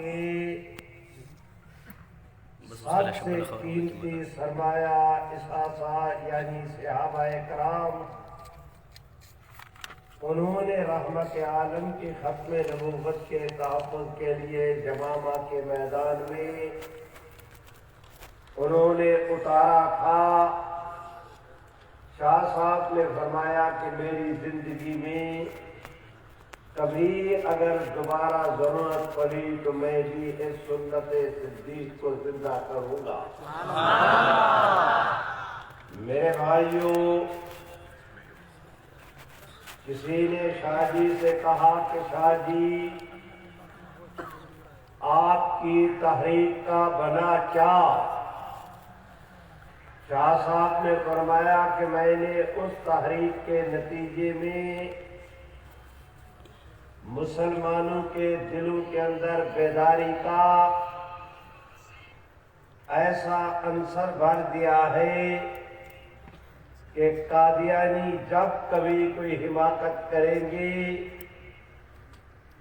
کے سب سے قیمتی سرمایہ اثاثہ یعنی صحابہ کرام، انہوں نے رحمت عالم کی ختم نبوت کے تحفظ کے لیے یمامہ کے میدان میں انہوں نے اتارا تھا۔ شاہ صاحب نے فرمایا کہ میری زندگی میں کبھی اگر دوبارہ ضرورت پڑی تو میں بھی اس سنت صدیق کو زندہ کروں گا۔ میرے بھائیوں، کسی نے شاہ جی سے کہا کہ شاہ جی آپ کی تحریک کا بنا کیا؟ شاہ صاحب نے فرمایا کہ میں نے اس تحریک کے نتیجے میں مسلمانوں کے دلوں کے اندر بیداری کا ایسا عنصر بھر دیا ہے کہ قادیانی جب کبھی کوئی حماقت کریں گے،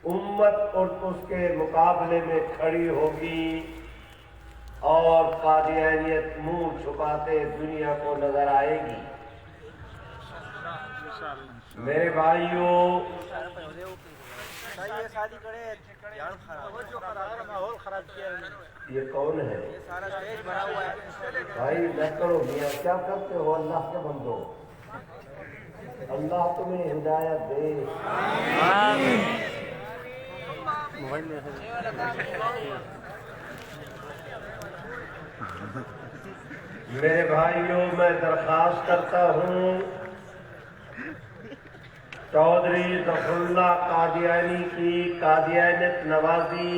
امت اور اس کے مقابلے میں کھڑی ہوگی اور قادیانیت منہ چھپاتے دنیا کو نظر آئے گی۔ میرے بھائیوں، یہ کون ہے بھائی؟ نہ کرو میاں، کیا کرتے ہو؟ اللہ کے بندو، اللہ تمہیں ہدایت دے۔ میرے بھائیوں، میں درخواست کرتا ہوں چودھری ظفر اللہ قادیانی کی قادیانیت نوازی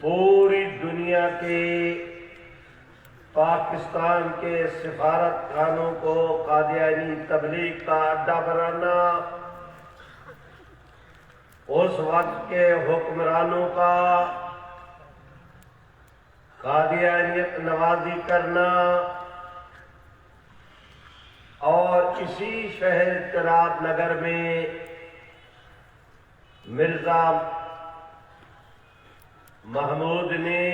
پوری دنیا کے پاکستان کے سفارت خانوں کو قادیانی تبلیغ کا اڈا بنانا، اس وقت کے حکمرانوں کا قادیانیت نوازی کرنا، اور اسی شہر چناب نگر میں مرزا محمود نے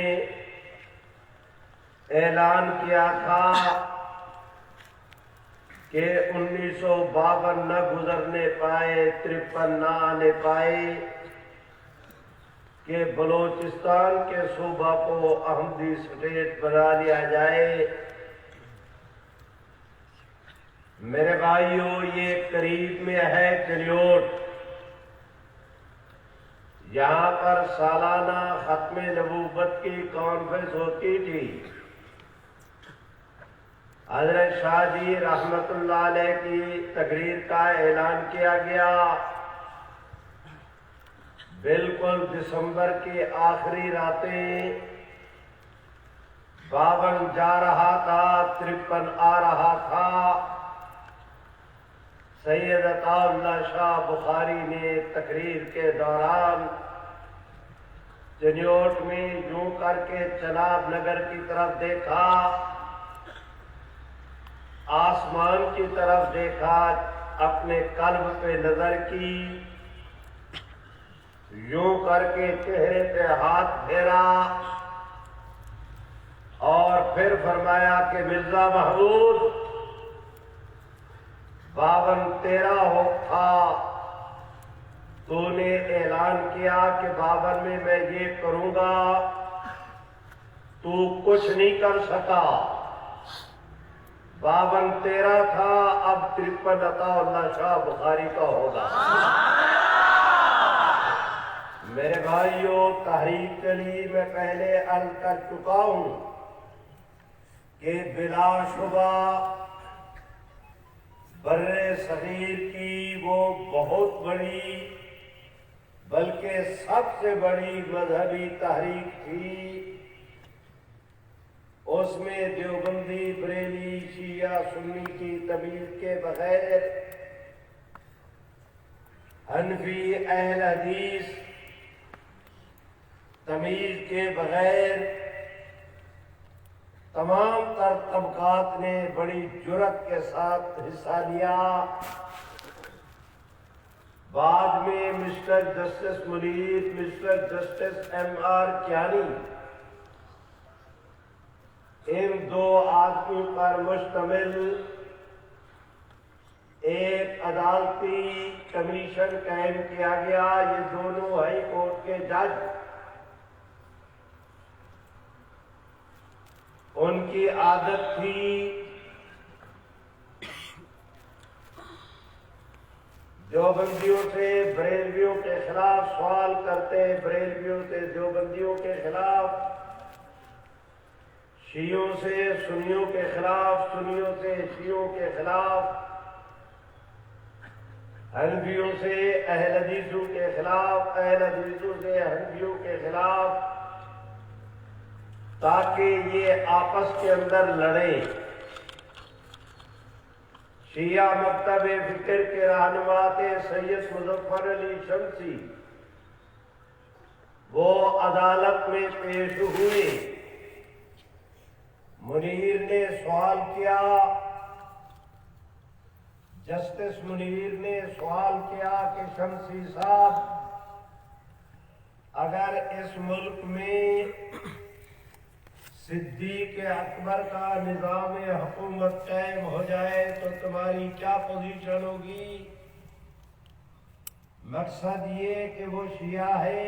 اعلان کیا تھا کہ 1952 نہ گزرنے پائے، 53 نہ آنے پائے کہ بلوچستان کے صوبہ کو احمدی اسٹیٹ بنا لیا جائے۔ میرے بھائیوں، یہ قریب میں ہے چلیوٹ، یہاں پر سالانہ ختم نبوت کی کانفرنس ہوتی تھی۔ حضرت شاہ جی رحمت اللہ علیہ کی تقریر کا اعلان کیا گیا۔ بالکل دسمبر کی آخری راتیں 52 جا رہا تھا، 53 آ رہا تھا۔ سید عطا اللہ شاہ بخاری نے تقریر کے دوران چنیوٹ میں یوں کر کے چناب نگر کی طرف دیکھا، آسمان کی طرف دیکھا، اپنے قلب پہ نظر کی، یوں کر کے چہرے پہ ہاتھ پھیرا اور پھر فرمایا کہ مرزا محمود 52 تیرا ہو تھا، تو نے اعلان کیا کہ 52 میں میں یہ کروں گا، تو کچھ نہیں کر سکا۔ 52 تیرا تھا، اب 53 عطا اللہ شاہ بخاری کا ہوگا۔ میرے بھائیوں، تحریک کے لیے میں پہلے عرض کر چکا ہوں کہ بلا شبہ بر صغیر کی وہ بہت بڑی بلکہ سب سے بڑی مذہبی تحریک تھی۔ اس میں دیوبندی، بریلی، شیعہ، سنی کی تمیز کے بغیر، حنفی، اہل حدیث تمیز کے بغیر تمام تر طبقات نے بڑی جرأت کے ساتھ حصہ لیا۔ بعد میں mister justice Munir, mister justice M.R. Kayani, ان دو آدمیوں پر مشتمل ایک عدالتی کمیشن قائم کیا گیا۔ یہ دونوں ہائی کورٹ کے جج، ان کی عادت تھی دیوبندیوں سے بریلویوں کے خلاف سوال کرتے، بریلویوں سے دیوبندیوں کے خلاف، شیعوں سے سنیوں کے خلاف، سنیوں سے شیعوں کے خلاف، حنفیوں سے اہل حدیثوں کے خلاف، اہل حدیثوں سے حنفیوں کے خلاف، تاکہ یہ آپس کے اندر لڑیں۔ شیعہ مکتب فکر کے رہنما تھے سید مظفر علی شمسی، وہ عدالت میں پیش ہوئے۔ منیر نے سوال کیا، جسٹس منیر نے سوال کیا کہ شمسی صاحب، اگر اس ملک میں صدیق اکبر کا نظام حکومت قائم ہو جائے تو تمہاری کیا پوزیشن ہوگی؟ مقصد یہ کہ وہ شیعہ ہے۔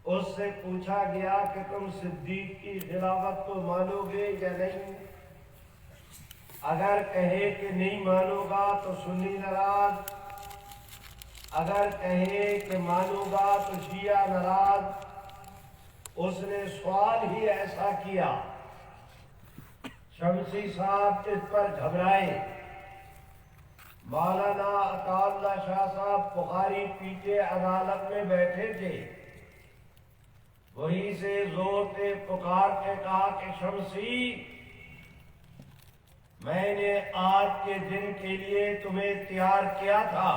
اس سے پوچھا گیا کہ تم صدیق کی خلافت کو مانو گے یا نہیں؟ اگر کہے کہ نہیں مانو گا تو سنی ناراض، اگر کہے کہ مانو گا تو شیعہ ناراض۔ اس نے سوال ہی ایسا کیا، شمسی صاحب اس پر گھبرائے۔ مولانا عطا اللہ شاہ صاحب بخاری پیچھے عدالت میں بیٹھے تھے، وہیں سے زور سے پکار کے کہا کہ شمسی، میں نے آج کے دن کے لیے تمہیں تیار کیا تھا،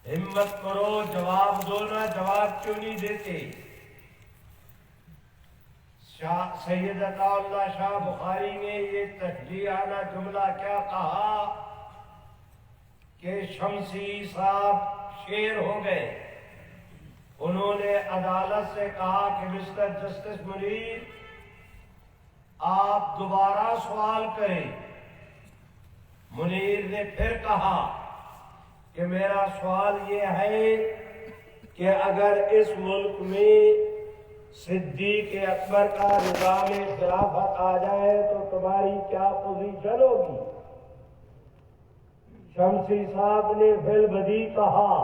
ہمت کرو جواب دو نا، جواب کیوں نہیں دیتے؟ سید عطا اللہ شاہ بخاری نے یہ تشجیعانہ جملہ کیا کہا کہ شمسی صاحب شیر ہو گئے۔ انہوں نے عدالت سے کہا کہ مسٹر جسٹس منیر، آپ دوبارہ سوال کریں۔ منیر نے پھر کہا کہ میرا سوال یہ ہے کہ اگر اس ملک میں صدیق اکبر کا نظام خلافت آ جائے تو تمہاری کیا پوزیشن ہوگی؟ شمسی صاحب نے فی البدی کہا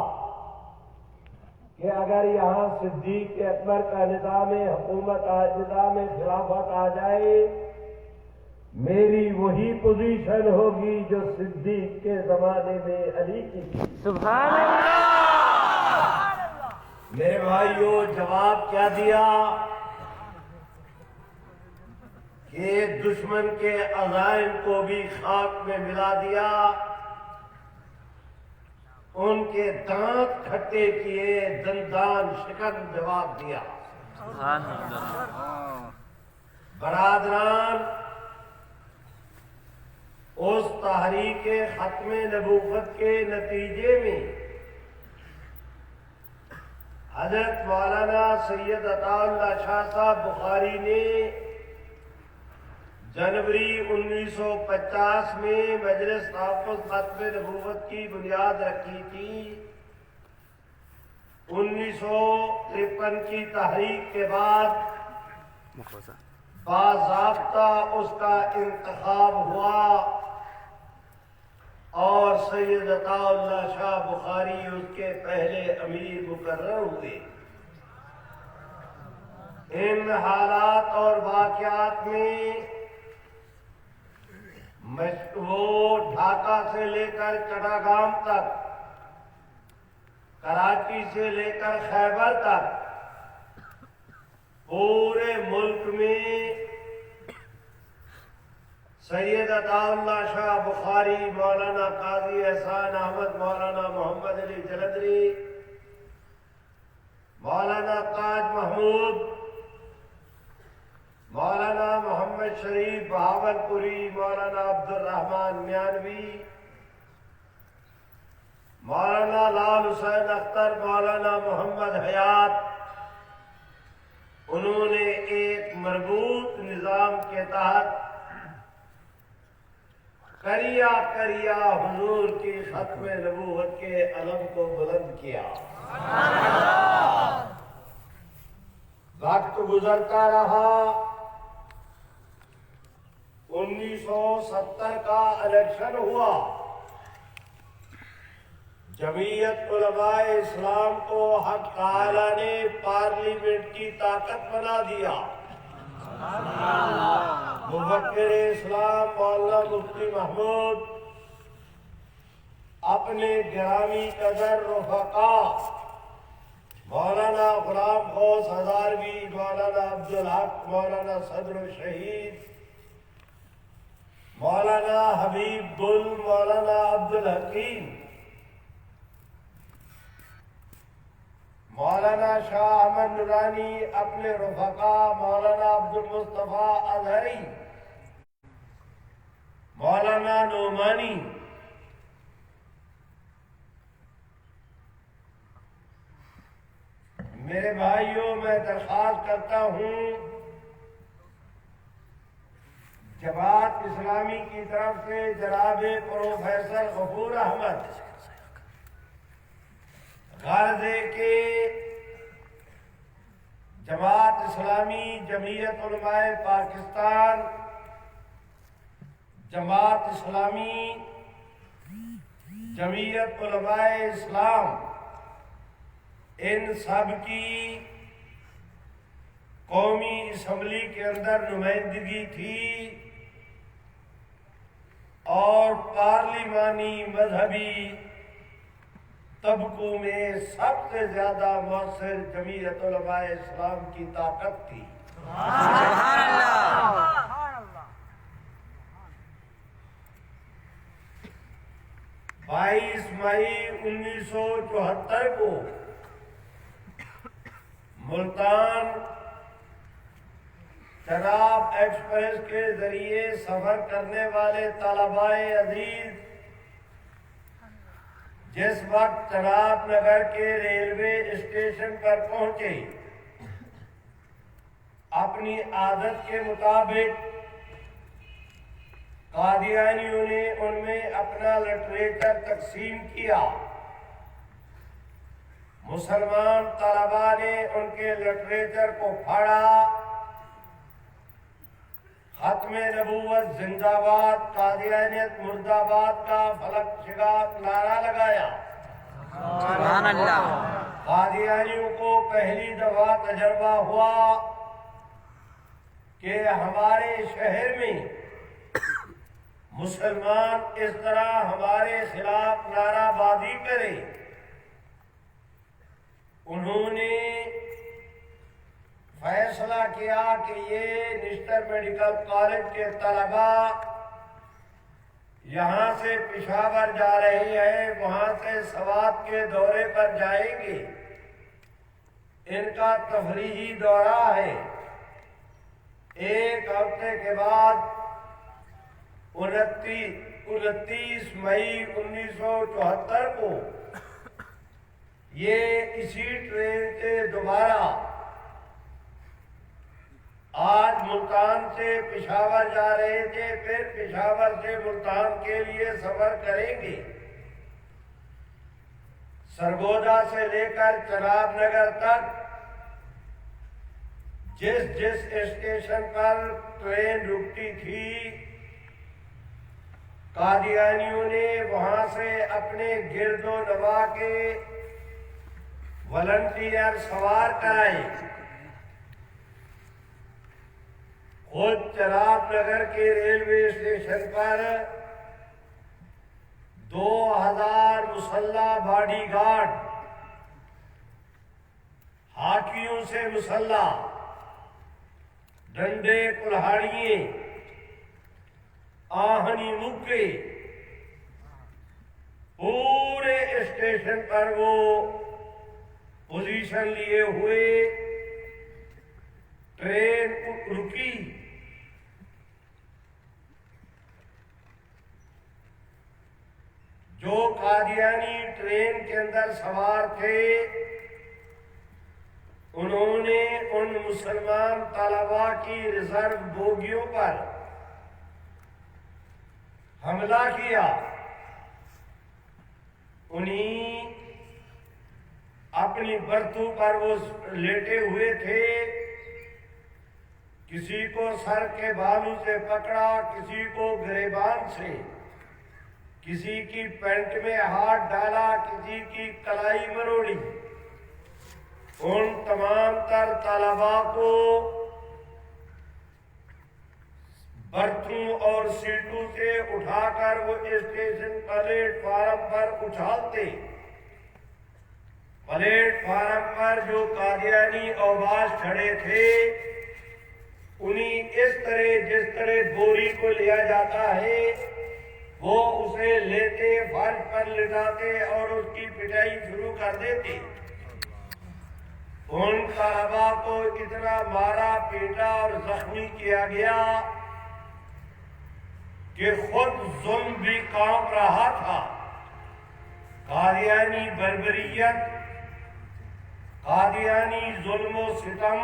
کہ اگر یہاں صدیق اکبر کا نظام حکومت نظام خلافت آ جائے، میری وہی پوزیشن ہوگی جو صدیق کے زمانے میں علی کی تھی۔ سبحان اللہ۔ میرے بھائیوں، جواب کیا دیا کہ دشمن کے عزائم کو بھی خاک میں ملا دیا، ان کے دانت کھٹے کیے، دندان شکن جواب دیا۔ سبحان اللہ۔ برادران، اس تحریک ختم نبوت کے نتیجے میں حضرت مولانا سید عطا اللہ شاہ صاحب بخاری نے جنوری 1950 میں مجلس تحفظ ختم نبوت کی بنیاد رکھی تھی۔ 1953 کی تحریک کے بعد باضابطہ اس کا انتخاب ہوا اور سید عطا اللہ شاہ بخاری اس کے پہلے امیر مقرر ہوئے۔ ان حالات اور واقعات میں وہ ڈھاکہ سے لے کر چٹاگام تک، کراچی سے لے کر خیبر تک، پورے ملک میں سید عطا اللہ شاہ بخاری، مولانا قاضی احسان احمد، مولانا محمد علی جلندری، مولانا تاج محمود، مولانا محمد شریف بہاولپوری، مولانا عبد الرحمن میانوی، مولانا لال حسین اختر، مولانا محمد حیات، انہوں نے ایک مربوط نظام کے تحت کریا کریا حضور کی ختم نبوت کے علم کو بلند کیا۔ وقت گزرتا رہا، 1970 کا الیکشن ہوا، جمعیت علماء اسلام کو حق تعالی نے پارلیمنٹ کی طاقت بنا دیا۔ مفکر اسلام مولانا مفتی محمود اپنے گرامی قدر رفقا مولانا غلام غوث ہزاروی، مولانا عبدالحق، مولانا صدر الشہید، مولانا حبیب گل، مولانا عبدالحکیم، مولانا شاہ احمد نورانی، اپنے رفقا مولانا عبد المصطفیٰ اظہری، مولانا نعمانی، میرے بھائیوں، میں درخواست کرتا ہوں جماعت اسلامی کی طرف سے جناب پروفیسر غفور احمد غرض ہے کہ جماعت اسلامی، جمعیت علماء پاکستان، جماعت اسلامی، جمعیت علماء اسلام، ان سب کی قومی اسمبلی کے اندر نمائندگی تھی اور پارلیمانی مذہبی طبقوں میں سب سے زیادہ مؤثر جمعیت علماء اسلام کی طاقت تھی۔ سبحان اللہ۔ 22 مئی 1974 کو ملتان چناب ایکسپریس کے ذریعے سفر کرنے والے طلباء عزیز جس وقت چناب نگر کے ریلوے اسٹیشن پر پہنچے، اپنی عادت کے مطابق قادیانیوں نے ان میں اپنا لٹریچر تقسیم کیا۔ مسلمان طلباء نے ان کے لٹریچر کو پھاڑا، ختم نبوت زندہ باد، قادیانیت مرد آباد کا فلک شگاف نعرہ لگایا۔ سبحان اللہ۔ قادیانیوں کو پہلی دفعہ تجربہ ہوا کہ ہمارے شہر میں مسلمان اس طرح ہمارے خلاف نعرہ بازی کرے۔ انہوں نے فیصلہ کیا کہ یہ نشتر میڈیکل کالج کے طلباء یہاں سے پشاور جا رہے ہیں، وہاں سے سوات کے دورے پر جائیں گے، ان کا تفریحی دورہ ہے۔ ایک ہفتے کے بعد 29 مئی 1974 کو یہ اسی ٹرین سے دوبارہ آج ملتان سے پشاور جا رہے تھے، پھر پشاور سے ملتان کے لیے سفر کریں گے۔ سرگودا سے لے کر چناب نگر تک جس جس اسٹیشن پر ٹرین رکتی تھی، قادیانیوں نے وہاں سے اپنے گرد و نواح کے والنٹیئر سوار کرائے۔ خود چناب نگر کے ریلوے اسٹیشن پر 2000 مسلح باڈی گارڈ، ہاتھیوں سے مسلح، ڈنڈے کلہاڑیے، آہنی مکے، پورے اسٹیشن پر وہ پوزیشن لیے ہوئے ٹرین رکی۔ جو قادیانی ٹرین کے اندر سوار تھے انہوں نے ان مسلمان طلباء کی ریزرو بوگیوں پر حملہ کیا. انہیں اپنی برتھوں پر وہ لیٹے ہوئے تھے، کسی کو سر کے بالوں سے پکڑا، کسی کو گریبان سے، کسی کی پینٹ میں ہاتھ ڈالا، کسی کی کلائی مروڑی. ان تمام تر طلباء کو برتھوں اور سیٹوں سے اٹھا کر وہ اسٹیشن پلیٹ فارم پر اچھالتے. پلیٹ فارم پر جو قادیانی اوباش کھڑے تھے انہیں اس طرح جس طرح بوری کو لیا جاتا ہے وہ اسے لیتے، فرش پر لٹاتے اور اس کی پٹائی شروع کر دیتے. ان طلباء کو اتنا مارا پیٹا اور زخمی کیا گیا کہ خود ظلم بھی کانپ رہا تھا. قادیانی بربریت، قادیانی ظلم و ستم،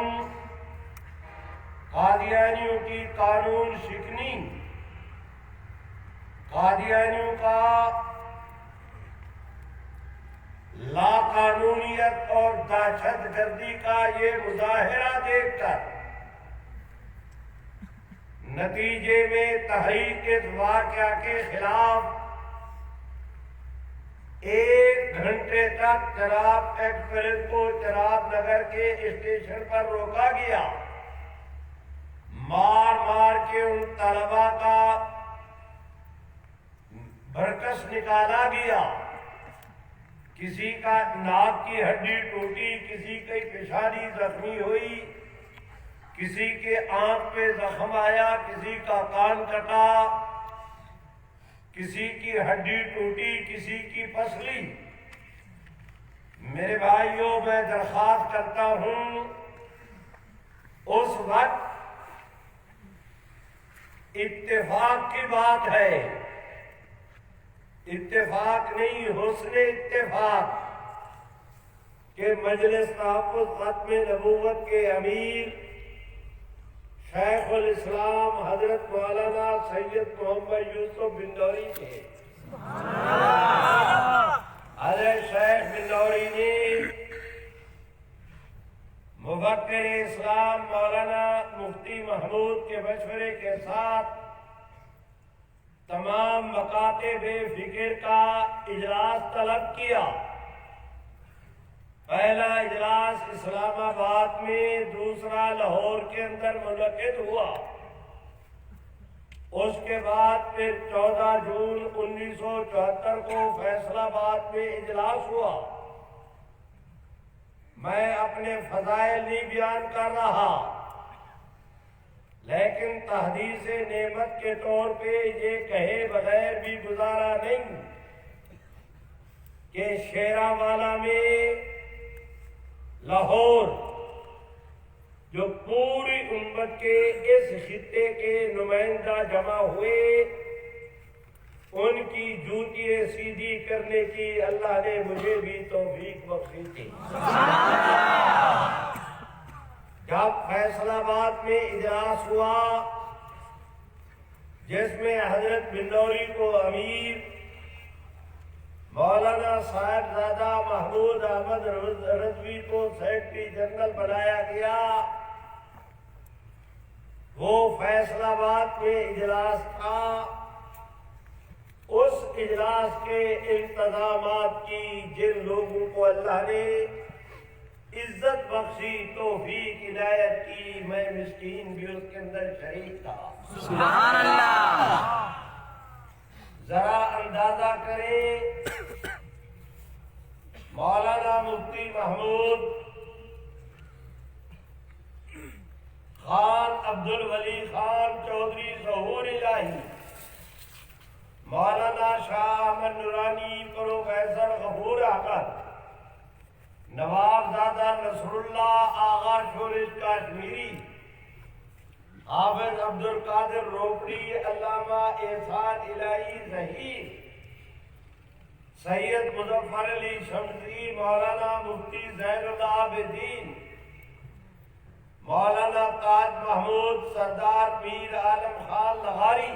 قادیانیوں کی قانون شکنی، قادیانیوں کا لا قانونیت اور دہشت گردی کا یہ مظاہرہ دیکھ کر نتیجے میں تحریک اس واقعہ کے خلاف 1 گھنٹے تک چراب ایکسپریس کو چراب نگر کے اسٹیشن پر روکا گیا. مار مار کے ان طلباء کا برکس نکالا گیا. کسی کا ناک کی ہڈی ٹوٹی، کسی کی پیشانی زخمی ہوئی، کسی کے آنکھ پہ زخم آیا، کسی کا کان کٹا، کسی کی ہڈی ٹوٹی، کسی کی پسلی. میرے بھائیوں، میں درخواست کرتا ہوں اس وقت اتفاق کی بات ہے، اتفاق نہیں، حسن اتفاق کہ مجلس تحفظ ختم نبوت کے امیر شیخ الاسلام حضرت مولانا سید محمد یوسف بندوری تھے. حضرت شیخ بندوری نے مفکر اسلام مولانا مفتی محمود کے مشورے کے ساتھ تمام مکاتب فکر کا اجلاس طلب کیا. پہلا اجلاس اسلام آباد میں، دوسرا لاہور کے اندر منعقد ہوا. اس کے بعد پھر 14 جون 1974 کو فیصل آباد میں اجلاس ہوا. میں اپنے فضائل نہیں بیان کر رہا، لیکن تحدیث نعمت کے طور پہ یہ کہے بغیر بھی گزارا نہیں کہ شیراوالا میں لاہور جو پوری امت کے اس خطے کے نمائندہ جمع ہوئے، ان کی جوتیاں سیدھی کرنے کی اللہ نے مجھے بھی توفیق بخشی تھی. جب فیصل آباد میں اجلاس ہوا جس میں حضرت بندوری کو امیر، مولانا صاحبزادہ محمود احمد رضوی کو سیکرٹری جنرل بنایا گیا، وہ فیصل آباد میں اجلاس تھا. اس اجلاس کے انتظامات کی جن لوگوں کو اللہ نے عزت بخشی، توفیق عنایت کی، میں مسکین بھی اس کے اندر شریک تھا. سبحان اللہ. ذرا اندازہ کریں، مولانا مفتی محمود خان عبدالولی خان چودھری ظہور الہی، مولانا شاہ احمد نورانی، پروفیسر غفور احمد، نواب زادہ نصر اللہ آغا شورش کاشمیری، حافظ عبد القادر روپڑی، علامہ احسان الہی ظہیر، سید مظفر علی شمسی، مولانا مفتی زین العابدین، مولانا تاج محمود سردار میر عالم خان لغاری،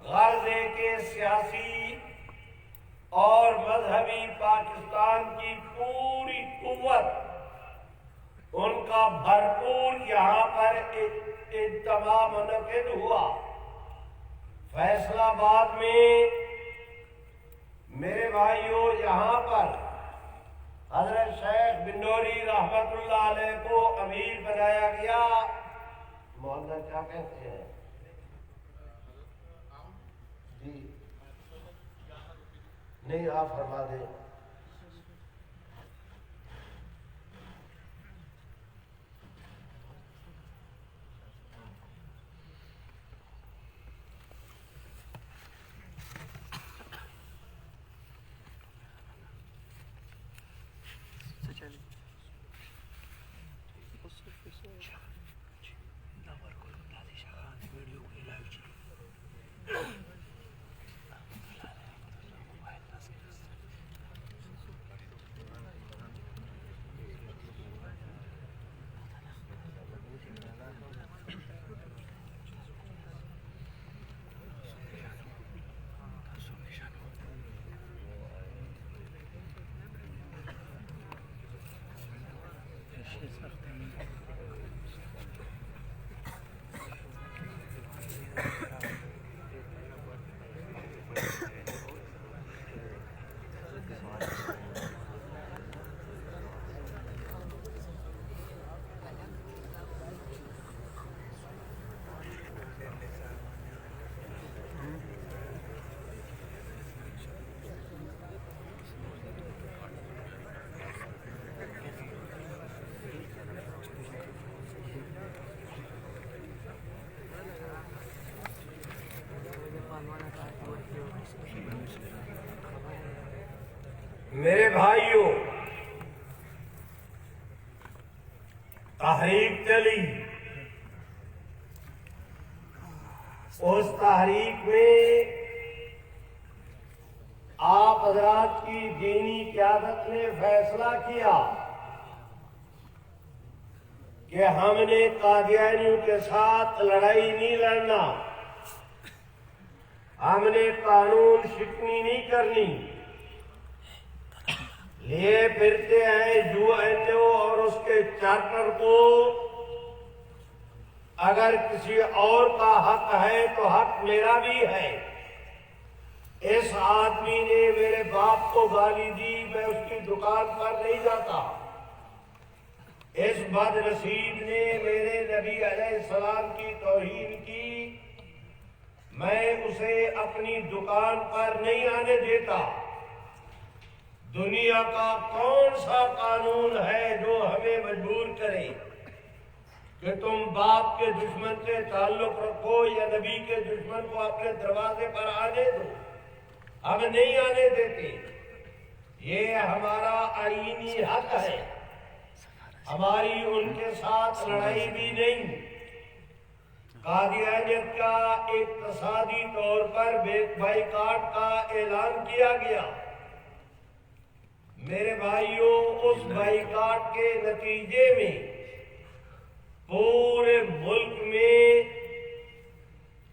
غرض ہے کہ سیاسی اور مذہبی پاکستان کی پوری قوت ان کا بھرپور یہاں پر اجتماع منعقد ہوا۔ فیصل آباد میں میرے بھائیوں یہاں پر حضرت شیخ بنوری رحمت اللہ علیہ کو امیر بنایا گیا۔ مولانا کیا کہتے ہیں جی؟ نہیں آپ فرما دیں۔ میرے بھائیوں تحریک چلی، اس تحریک میں آپ حضرات کی دینی قیادت نے فیصلہ کیا کہ ہم نے قادیانیوں کے ساتھ لڑائی نہیں لڑنا، ہم نے قانون شکنی نہیں کرنی۔ لیے پھرتے ہیں یو این او اور اس کے چارٹر کو، اگر کسی اور کا حق ہے تو حق میرا بھی ہے۔ اس آدمی نے میرے باپ کو گالی دی، میں اس کی دکان پر نہیں جاتا۔ اس بد نصیب نے میرے نبی علیہ السلام کی توہین کی، میں اسے اپنی دکان پر نہیں آنے دیتا۔ دنیا کا کون سا قانون ہے جو ہمیں مجبور کرے کہ تم باپ کے دشمن سے تعلق رکھو یا نبی کے دشمن کو اپنے دروازے پر آنے دو؟ ہم نہیں آنے دیتے، یہ ہمارا آئینی حق ہے، ہماری ان کے ساتھ لڑائی بھی نہیں۔ قادیانیت کا اقتصادی طور پر بائیکاٹ کا اعلان کیا گیا۔ میرے بھائیوں اس بائیکاٹ کے نتیجے میں پورے ملک میں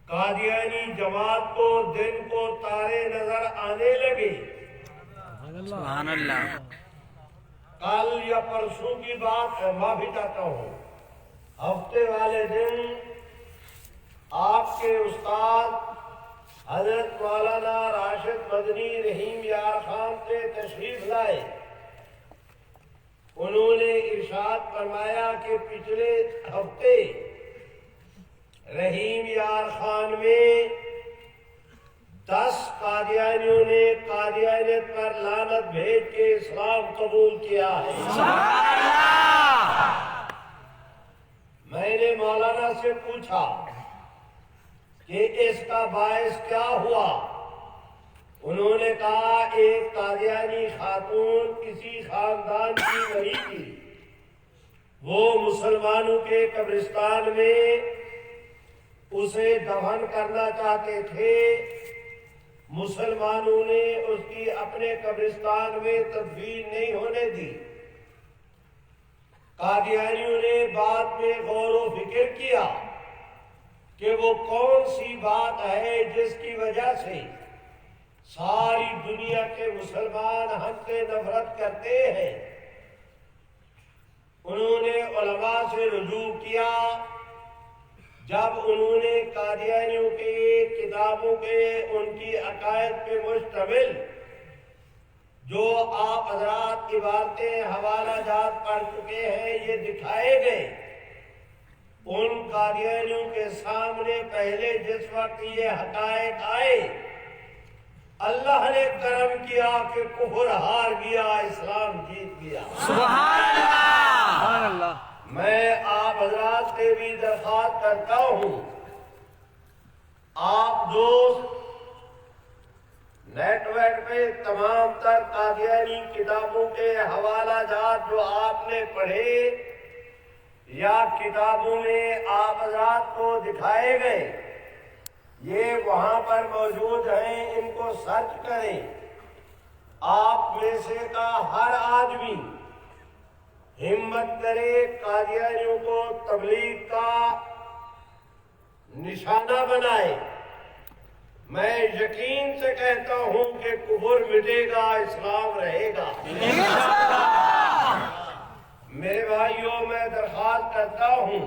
قادیانی جماعت کو دن کو تارے نظر آنے لگے۔ سبحان اللہ۔ کل یا پرسوں کی بات معافی چاہتا ہوں، ہفتے والے دن آپ کے استاد حضرت مولانا راشد مدنی رحیم یار خان سے تشریف لائے۔ انہوں نے ارشاد فرمایا کہ پچھلے ہفتے رحیم یار خان میں 10 قادیانیوں نے قادیانیت پر لعنت بھیج کے اسلام قبول کیا ہے۔ میں نے مولانا سے پوچھا کہ اس کا باعث کیا ہوا؟ انہوں نے کہا ایک قادیانی خاتون کسی خاندان کی نہیں تھی، وہ مسلمانوں کے قبرستان میں اسے دفن کرنا چاہتے تھے، مسلمانوں نے اس کی اپنے قبرستان میں تدفین نہیں ہونے دی۔ قادیانیوں نے بعد میں غور و فکر کیا کہ وہ کون سی بات ہے جس کی وجہ سے ساری دنیا کے مسلمان ہم سے نفرت کرتے ہیں۔ انہوں نے علماء سے رجوع کیا۔ جب انہوں نے قادیانیوں کے کتابوں کے ان کی عقائد پہ مشتمل جو آپ حضرات عبارتیں حوالہ جات پڑھ چکے ہیں یہ دکھائے گئے، ان قادیانیوں کے سامنے پہلے جس وقت یہ حقائق آئے اللہ نے کرم کیا کہ کفر ہار گیا، اسلام جیت گیا۔ سبحان اللہ۔ میں آپ حضرات سے بھی درخواست کرتا ہوں، آپ دوست نیٹ ورک پہ تمام تر قادیانی کتابوں کے حوالہ جات جو آپ نے پڑھے یا کتابوں میں آپ حضرات کو دکھائے گئے یہ وہاں پر موجود ہیں، ان کو سرچ کریں۔ آپ میں سے کا ہر آدمی ہمت کرے قادیانیوں کو تبلیغ کا نشانہ بنائے۔ میں یقین سے کہتا ہوں کہ کفر مٹے گا، اسلام رہے گا۔ میرے بھائیوں میں درخواست کرتا ہوں،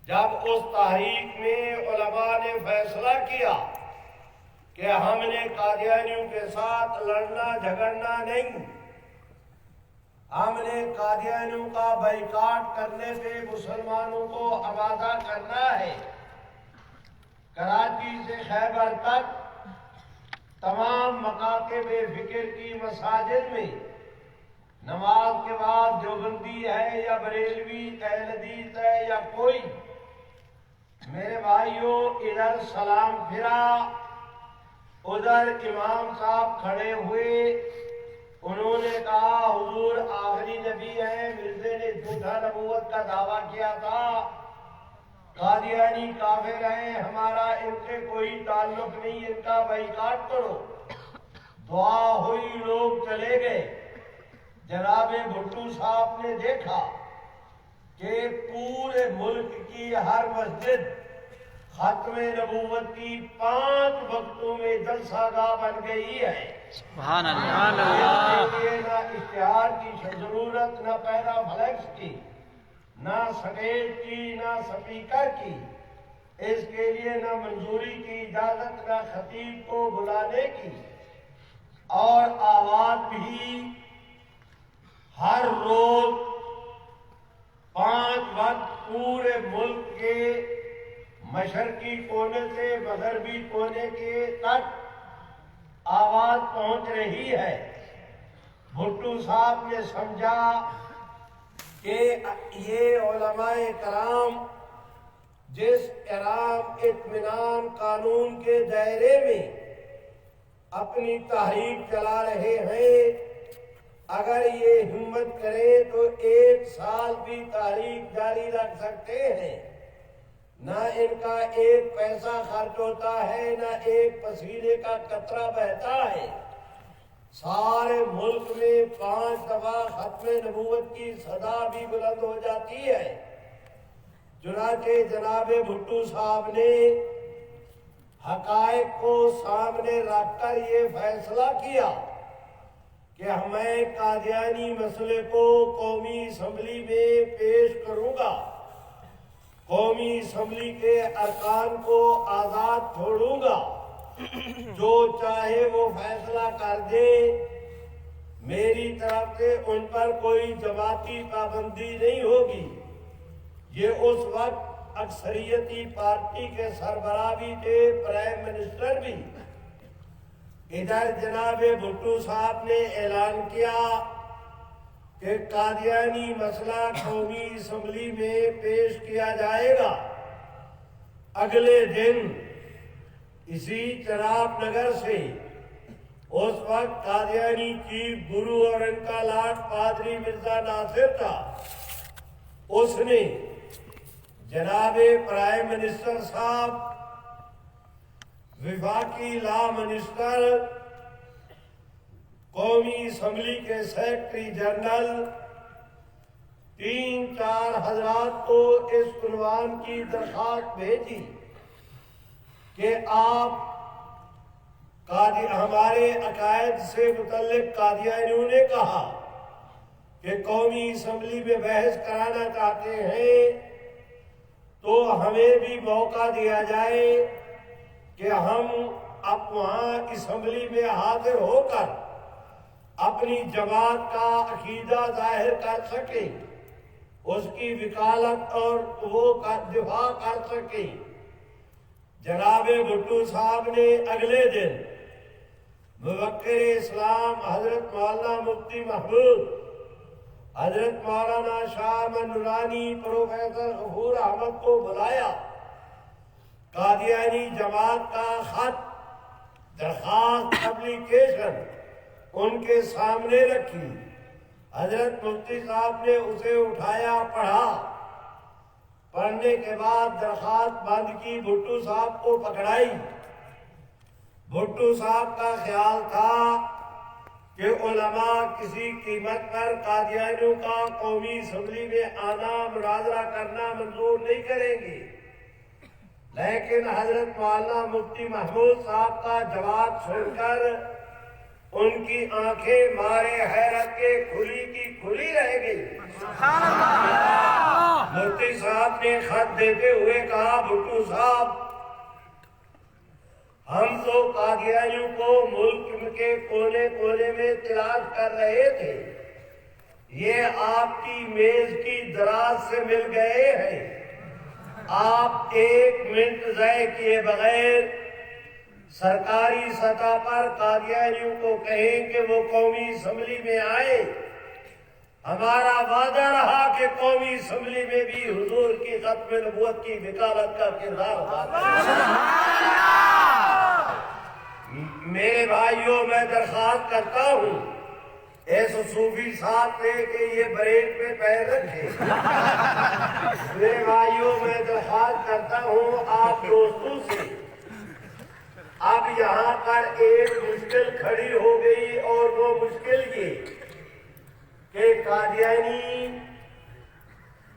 جب اس تحریک میں علماء نے فیصلہ کیا کہ ہم نے قادیانیوں کے ساتھ لڑنا جھگڑنا نہیں، ہم نے قادیانیوں کا بائیکاٹ کرنے پہ مسلمانوں کو آمادہ کرنا ہے، کراچی سے خیبر تک تمام مکاتب فکر کی مساجد میں نماز کے بعد دیوبندی ہے یا بریلوی اہل حدیث ہے یا کوئی، میرے بھائیوں ادھر سلام پھرا، ادھر امام صاحب کھڑے ہوئے، انہوں نے کہا حضور آخری نبی ہیں، مرزے نے جھوٹا نبوت کا دعویٰ کیا تھا، قادیانی کافر ہیں، ہمارا ان سے کوئی تعلق نہیں، ان کا بائیکاٹ کرو۔ دعا ہوئی، لوگ چلے گئے۔ جناب بھٹو صاحب نے دیکھا کہ پورے ملک کی ہر مسجد ختم نبوت کی 5 وقتوں میں جلسہ گاہ بن گئی ہے۔ سبحان اللہ۔ اس کے لیے نہ اشتہار کی ضرورت، نہ پیرا فلیکس کی، نہ سٹیج کی، نہ سپیکر کی، اس کے لیے نہ منظوری کی اجازت، نہ خطیب کو بلانے کی، اور آواز بھی ہر روز 5 وقت پورے ملک کے مشرقی کونے سے مغربی کونے کے تک آواز پہنچ رہی ہے۔ بھٹو صاحب نے سمجھا کہ یہ علماء کرام جس احترام اطمینان قانون کے دائرے میں اپنی تحریک چلا رہے ہیں، اگر یہ ہمت کریں تو 1 سال بھی تحریک جاری رکھ سکتے ہیں، نہ ان کا 1 پیسہ خرچ ہوتا ہے، نہ 1 پسینے کا قطرہ بہتا ہے۔ سارے ملک میں 5 دفعہ ختم نبوت کی صدا بھی بلند ہو جاتی ہے۔ چنانچہ جناب بھٹو صاحب نے حقائق کو سامنے رکھ کر یہ فیصلہ کیا کہ میں قادیانی مسئلے کو قومی اسمبلی میں پیش کروں گا، قومی اسمبلی کے ارکان کو آزاد چھوڑوں گا، جو چاہے وہ فیصلہ کر دے، میری طرف سے ان پر کوئی جماعتی پابندی نہیں ہوگی۔ یہ اس وقت اکثریتی پارٹی کے سربراہ بھی تھے، پرائم منسٹر بھی۔ ادھر جناب بھٹو صاحب نے اعلان کیا کہ قادیانی مسئلہ قومی اسمبلی میں پیش کیا جائے گا۔ اگلے دن اسی چناب نگر سے اس وقت قادیانی چیف گرو اور ان کا لاٹ پادری مرزا ناصر تھا، اس نے جناب پرائم منسٹر صاحب وفاقی لا منسٹر، قومی اسمبلی کے سیکرٹری جنرل، 3-4 حضرات کو اس عنوان کی درخواست بھیجی کہ آپ ہمارے عقائد سے متعلق قادیانیوں نے کہا کہ قومی اسمبلی میں بحث کرانا چاہتے ہیں تو ہمیں بھی موقع دیا جائے کہ ہم اب وہاں اسمبلی میں حاضر ہو کر اپنی جماعت کا عقیدہ ظاہر کر سکیں، اس کی وکالت اور وہ دفاع کر سکیں۔ جناب بھٹو صاحب نے اگلے دن مفکر اسلام حضرت مولانا مفتی محمود، حضرت مولانا شاہ احمد نورانی، پروفیسر غفور احمد کو بلایا، قادیانی جماعت کا خط، درخواست، اپلیکیشن ان کے سامنے رکھی۔ حضرت مفتی صاحب نے اسے اٹھایا، پڑھا، پڑھنے کے بعد درخواست بند کی، بھٹو صاحب کو پکڑائی۔ بھٹو صاحب کا خیال تھا کہ علماء کسی قیمت پر قادیانیوں کا قومی اسمبلی میں آنا، مناظرہ کرنا منظور نہیں کریں گے، لیکن حضرت مولانا مفتی محمود صاحب کا جواب سن کر ان کی آنکھیں مارے حیرت کے کھلی کی کھلی رہ گئی۔ مفتی صاحب نے خط دیتے ہوئے کہا، بھٹو صاحب، ہم تو قادیانیوں کو ملک کے کونے کونے میں تلاش کر رہے تھے، یہ آپ کی میز کی دراز سے مل گئے ہیں۔ آپ 1 منٹ ضائع کیے بغیر سرکاری سطح پر قادیانیوں کو کہیں کہ وہ قومی اسمبلی میں آئے۔ ہمارا وعدہ رہا کہ قومی اسمبلی میں بھی حضور کی ختم نبوت کی وکالت کا کردار ادا۔ میرے بھائیوں، میں درخواست کرتا ہوں اس صوفی صاحب نے کہ یہ بریک پہ پیر رکھے۔ میرے بھائیوں، میں درخواست کرتا ہوں آپ دوستوں سے، اب یہاں پر ایک مشکل کھڑی ہو گئی، اور وہ مشکل یہ کہ قادیانی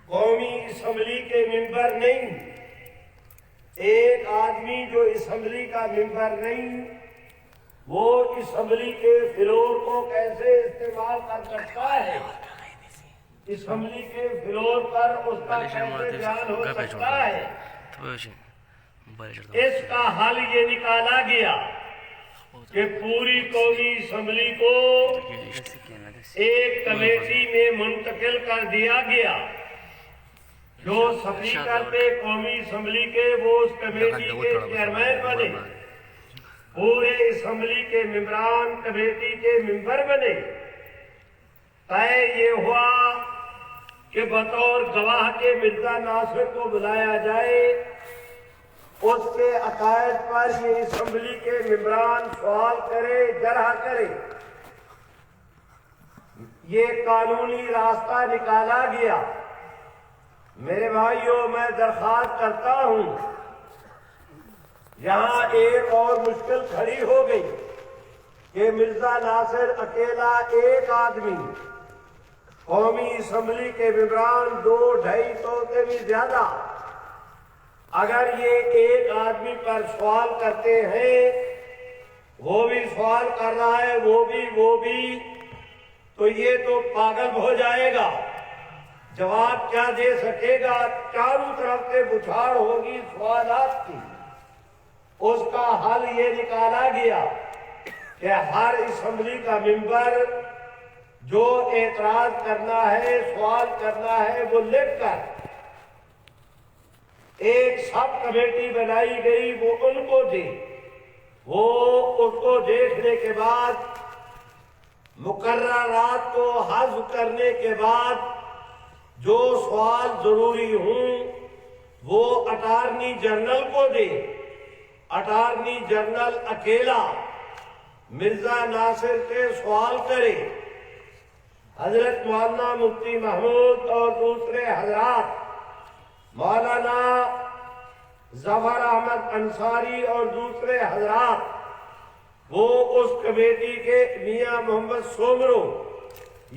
قومی اسمبلی کے ممبر نہیں۔ ایک آدمی جو اسمبلی کا ممبر نہیں، وہ اسمبلی کے فلور کو کیسے استعمال کر سکتا ہے؟ اسمبلی کے فلور پر اس کا کیسے بیان ہو سکتا ہے؟ اس کا حل یہ نکالا گیا کہ پوری قومی اسمبلی کو ایک کمیٹی میں منتقل کر دیا گیا۔ جو سپیکر تھے قومی اسمبلی کے، وہ اس کمیٹی کے چیئرمین بنے، پورے اسمبلی کے ممبران کمیٹی کے ممبر بنے۔ طے یہ ہوا کہ بطور گواہ کے مرزا ناصر کو بلایا جائے، اس کے عقائد پر یہ اسمبلی کے ممبران سوال کرے، جرح کرے۔ یہ قانونی راستہ نکالا گیا۔ میرے بھائیوں، میں درخواست کرتا ہوں، یہاں ایک اور مشکل کھڑی ہو گئی کہ مرزا ناصر اکیلا ایک آدمی، قومی اسمبلی کے ممبران 200-250 سے بھی زیادہ، اگر یہ ایک آدمی پر سوال کرتے ہیں، وہ بھی سوال کر رہا ہے، وہ بھی، تو یہ تو پاگل ہو جائے گا، جواب کیا دے سکے گا؟ چاروں طرف سے بچھاڑ ہوگی سوالات کی۔ اس کا حل یہ نکالا گیا کہ ہر اسمبلی کا ممبر جو اعتراض کرنا ہے، سوال کرنا ہے، وہ لکھ کر ایک سب کمیٹی بنائی گئی، وہ ان کو دے۔ وہ اس کو دیکھنے کے بعد، مقررات کو حذف کرنے کے بعد، جو سوال ضروری ہوں وہ اٹارنی جنرل کو دے۔ اٹارنی جنرل اکیلا مرزا ناصر سے سوال کرے۔ حضرت مولانا مفتی محمود اور دوسرے حضرات، مولانا ظفر احمد انصاری اور دوسرے حضرات وہ اس کمیٹی کے میاں محمد سومرو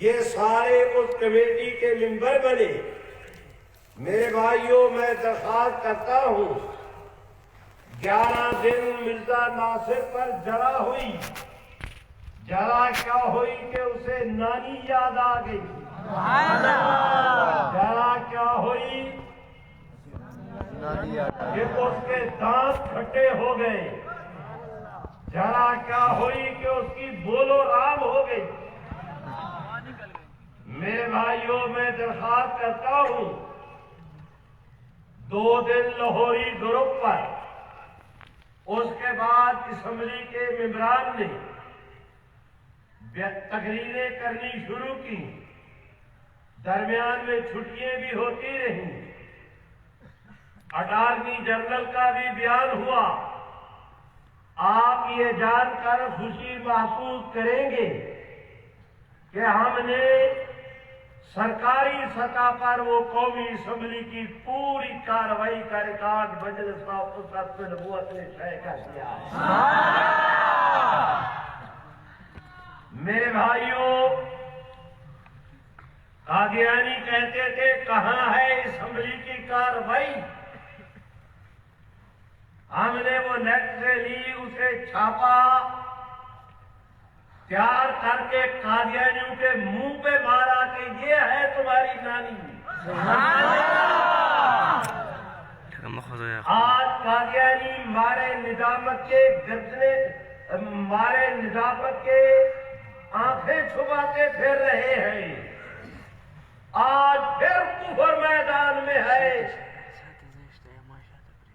یہ سارے اس کمیٹی کے ممبر بنے۔ میرے بھائیوں میں درخواست کرتا ہوں 11 دن مرزا ناصر پر جرا ہوئی، جرا کیا ہوئی کہ اسے نانی یاد آ گئی، جرا کیا ہوئی کہ اس کے دانت کھٹے ہو گئے، جرا کیا ہوئی کہ اس کی بولو رام ہو گئی۔ میرے بھائیوں میں درخواست کرتا ہوں 2 دن لاہوری گروپ پر، اس کے بعد اسمبلی کے ممبران نے تقریریں کرنی شروع کی، درمیان میں چھٹیاں بھی ہوتی رہیں، اٹارنی جنرل کا بھی بیان ہوا۔ آپ یہ جان کر خوشی محسوس کریں گے کہ ہم نے سرکاری سطح پر وہ قومی اسمبلی کی پوری کارروائی کا ریکارڈ مجلس وسط نبوت نے شائع کر دیا ہے۔ میرے بھائیوں، قادیانی کہتے تھے کہاں ہے اسمبلی کی کارروائی؟ ہم نے وہ نیٹ سے لی، اسے چھاپا، تیار کر کے قادیانیوں کے منہ پہ مارا کہ یہ ہے تمہاری نانی۔ آج قادیانی مارے ندامت کے گردنے، مارے ندامت کے آنکھیں چھپاتے پھر رہے ہیں، آج پھر کفر میدان میں ہے۔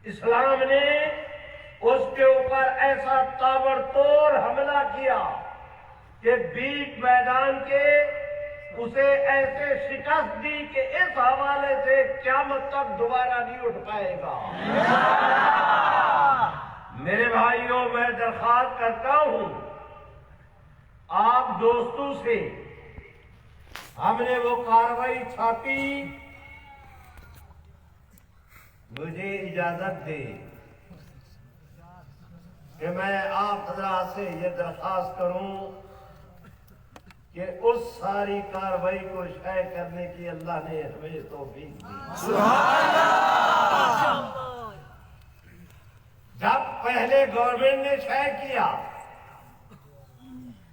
اسلام نے اس کے اوپر ایسا تابڑتوڑ حملہ کیا کہ بیچ میدان کے اسے ایسے شکست دی کہ اس حوالے سے قیامت تک دوبارہ نہیں اٹھ پائے گا۔ میرے بھائیوں میں درخواست کرتا ہوں آپ دوستوں سے، ہم نے وہ کارروائی چھاپی، مجھے اجازت دے کہ میں آپ حضرات سے یہ درخواست کروں کہ اس ساری کارروائی کو شائع کرنے کی اللہ نے ہمیں توفیق دی۔ جب پہلے گورنمنٹ نے شائع کیا،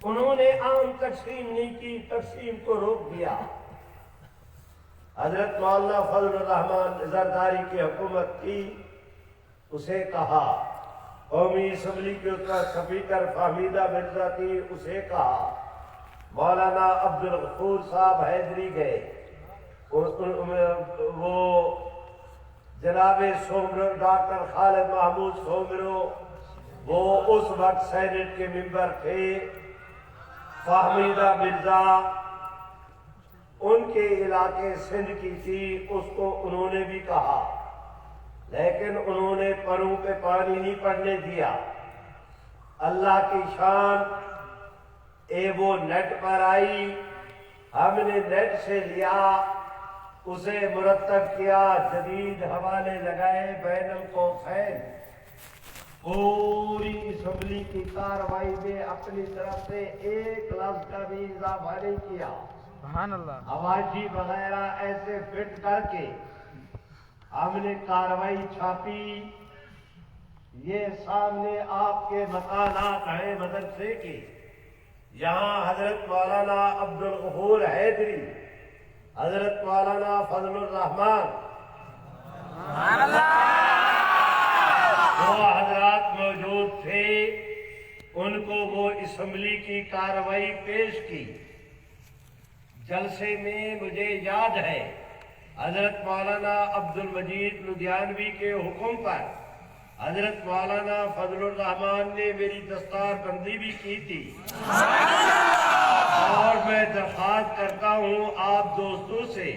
انہوں نے عام تقسیم نہیں کی، تقسیم کو روک دیا۔ حضرت مولانا فضل الرحمان زرداری کی حکومت تھی، اسے کہا، قومی اسمبلی کے اس کا سپیکر فہمیدہ مرزا تھی، اسے کہا، مولانا عبدالغفور صاحب حیدری گئے، وہ جناب سومرو ڈاکٹر خالد محمود سومرو وہ اس وقت سینٹ کے ممبر تھے، فہمیدہ مرزا ان کے علاقے سندھ کی تھی، اس کو انہوں نے بھی کہا، لیکن انہوں نے پروں پہ پانی نہیں پڑنے دیا۔ اللہ کی شان وہ نیٹ پر آئی، ہم نے نیٹ سے لیا، اسے مرتب کیا، جدید حوالے لگائے، بین القوسین پوری اسمبلی کی کارروائی میں اپنی طرف سے ایک لفظ کا بھی اضافہ نہیں کیا۔ سبحان اللہ۔ آوازی وغیرہ ایسے فٹ کر کے ہم نے کارروائی چھاپی۔ یہ سامنے آپ کے مکانات ہیں مدرسے کے، یہاں حضرت مولانا عبدالغفور حیدری، حضرت مولانا فضل الرحمان، وہ حضرات موجود تھے، ان کو وہ اسمبلی کی کارروائی پیش کی۔ جلسے میں مجھے یاد ہے حضرت مولانا عبد المجید لدھیانوی کے حکم پر حضرت مولانا فضل الرحمان نے میری دستار بندی بھی کی تھی، اور میں درخواست کرتا ہوں آپ دوستوں سے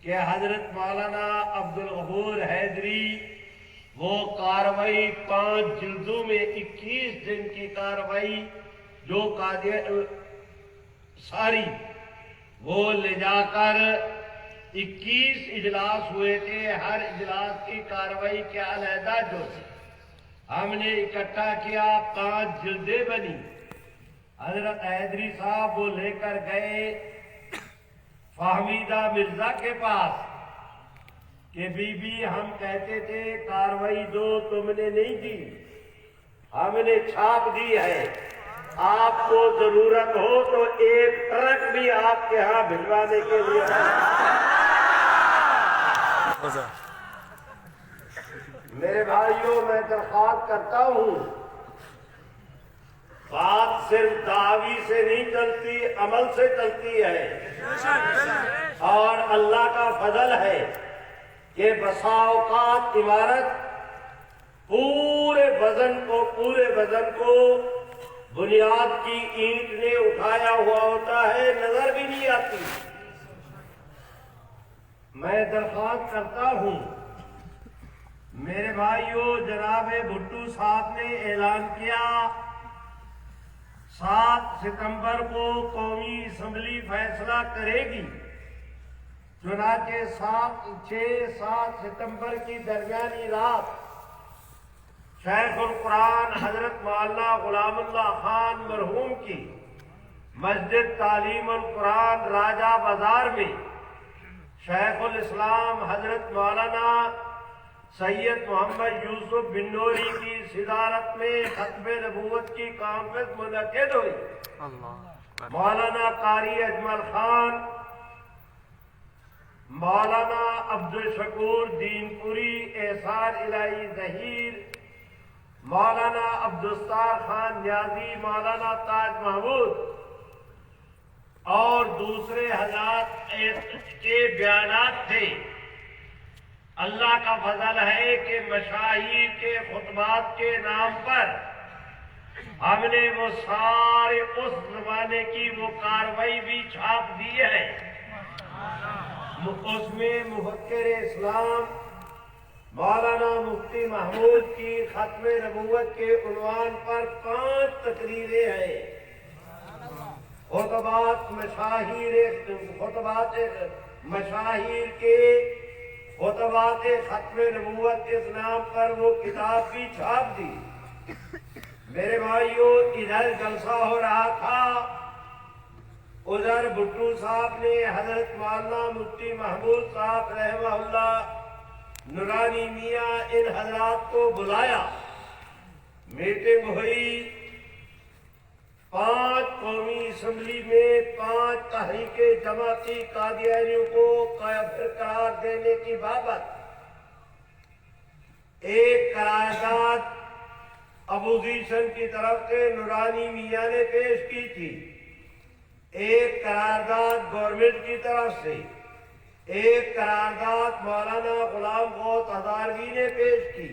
کہ حضرت مولانا عبدالغفور حیدری وہ کارروائی 5 جلدوں میں 21 دن کی کارروائی جو ساری وہ لے جا کر 21 اجلاس ہوئے تھے، ہر اجلاس کی کارروائی کیا علیحدہ جو تھی ہم نے اکٹھا کیا، 5 جلدیں بنی۔ حضرت حیدری صاحب وہ لے کر گئے فہمیدہ مرزا کے پاس کہ بی بی ہم کہتے تھے کارروائی دو، تم نے نہیں دی، ہم نے چھاپ دی ہے، آپ کو ضرورت ہو تو ایک ٹرک بھی آپ کے ہاں بھجوانے کے لیے۔ میرے بھائیوں، میں درخواست کرتا ہوں، بات صرف دعوی سے نہیں چلتی، عمل سے چلتی ہے، اور اللہ کا فضل ہے کہ بسا اوقات عمارت پورے وزن کو بنیاد کی اینٹ نے اٹھایا ہوا ہوتا ہے، نظر بھی نہیں آتی۔ میں درخواست کرتا ہوں میرے بھائیوں، جناب بھٹو صاحب نے اعلان کیا 7 ستمبر کو قومی اسمبلی فیصلہ کرے گی، چنانچہ 6-7 ستمبر کی درمیانی رات شیخ القرآن حضرت مولانا غلام اللہ خان مرحوم کی مسجد تعلیم القرآن راجہ بازار میں شیخ الاسلام حضرت مولانا سید محمد یوسف بن نوری کی صدارت میں ختم نبوت کی کانفرنس منعقد ہوئی۔ مولانا قاری اجمل خان، مولانا عبدالشکور دین پوری، احسان الہی ظہیر، مولانا عبدالستار خان نیازی، مولانا تاج محمود اور دوسرے حضرات کے بیانات تھے۔ اللہ کا فضل ہے کہ مشاہیر کے خطبات کے نام پر ہم نے وہ سارے اس زمانے کی وہ کاروائی بھی چھاپ دی ہے۔ اس میں مفکر اسلام مولانا مفتی محمود کی ختم نبوت کے عنوان پر 5 تقریریں ہیں۔ خطبات مشاہیر کے خطبات ختم نبوت اس نام پر وہ کتاب بھی چھاپ دی۔ میرے بھائیوں، ادھر جلسہ ہو رہا تھا، ادھر بھٹو صاحب نے حضرت مولانا مفتی محمود صاحب رحمہ اللہ، نورانی میاں، ان حضرات کو بلایا، میٹنگ ہوئی، 5 قومی اسمبلی میں 5 تحریک جماعتی قادیانیوں کو کافر قرار دینے کی بابت ایک قرارداد اپوزیشن کی طرف سے نورانی میاں نے پیش کی تھی، ایک قرارداد گورنمنٹ کی طرف سے، ایک قرارداد مولانا غلام غوث ہزاروی نے پیش کی،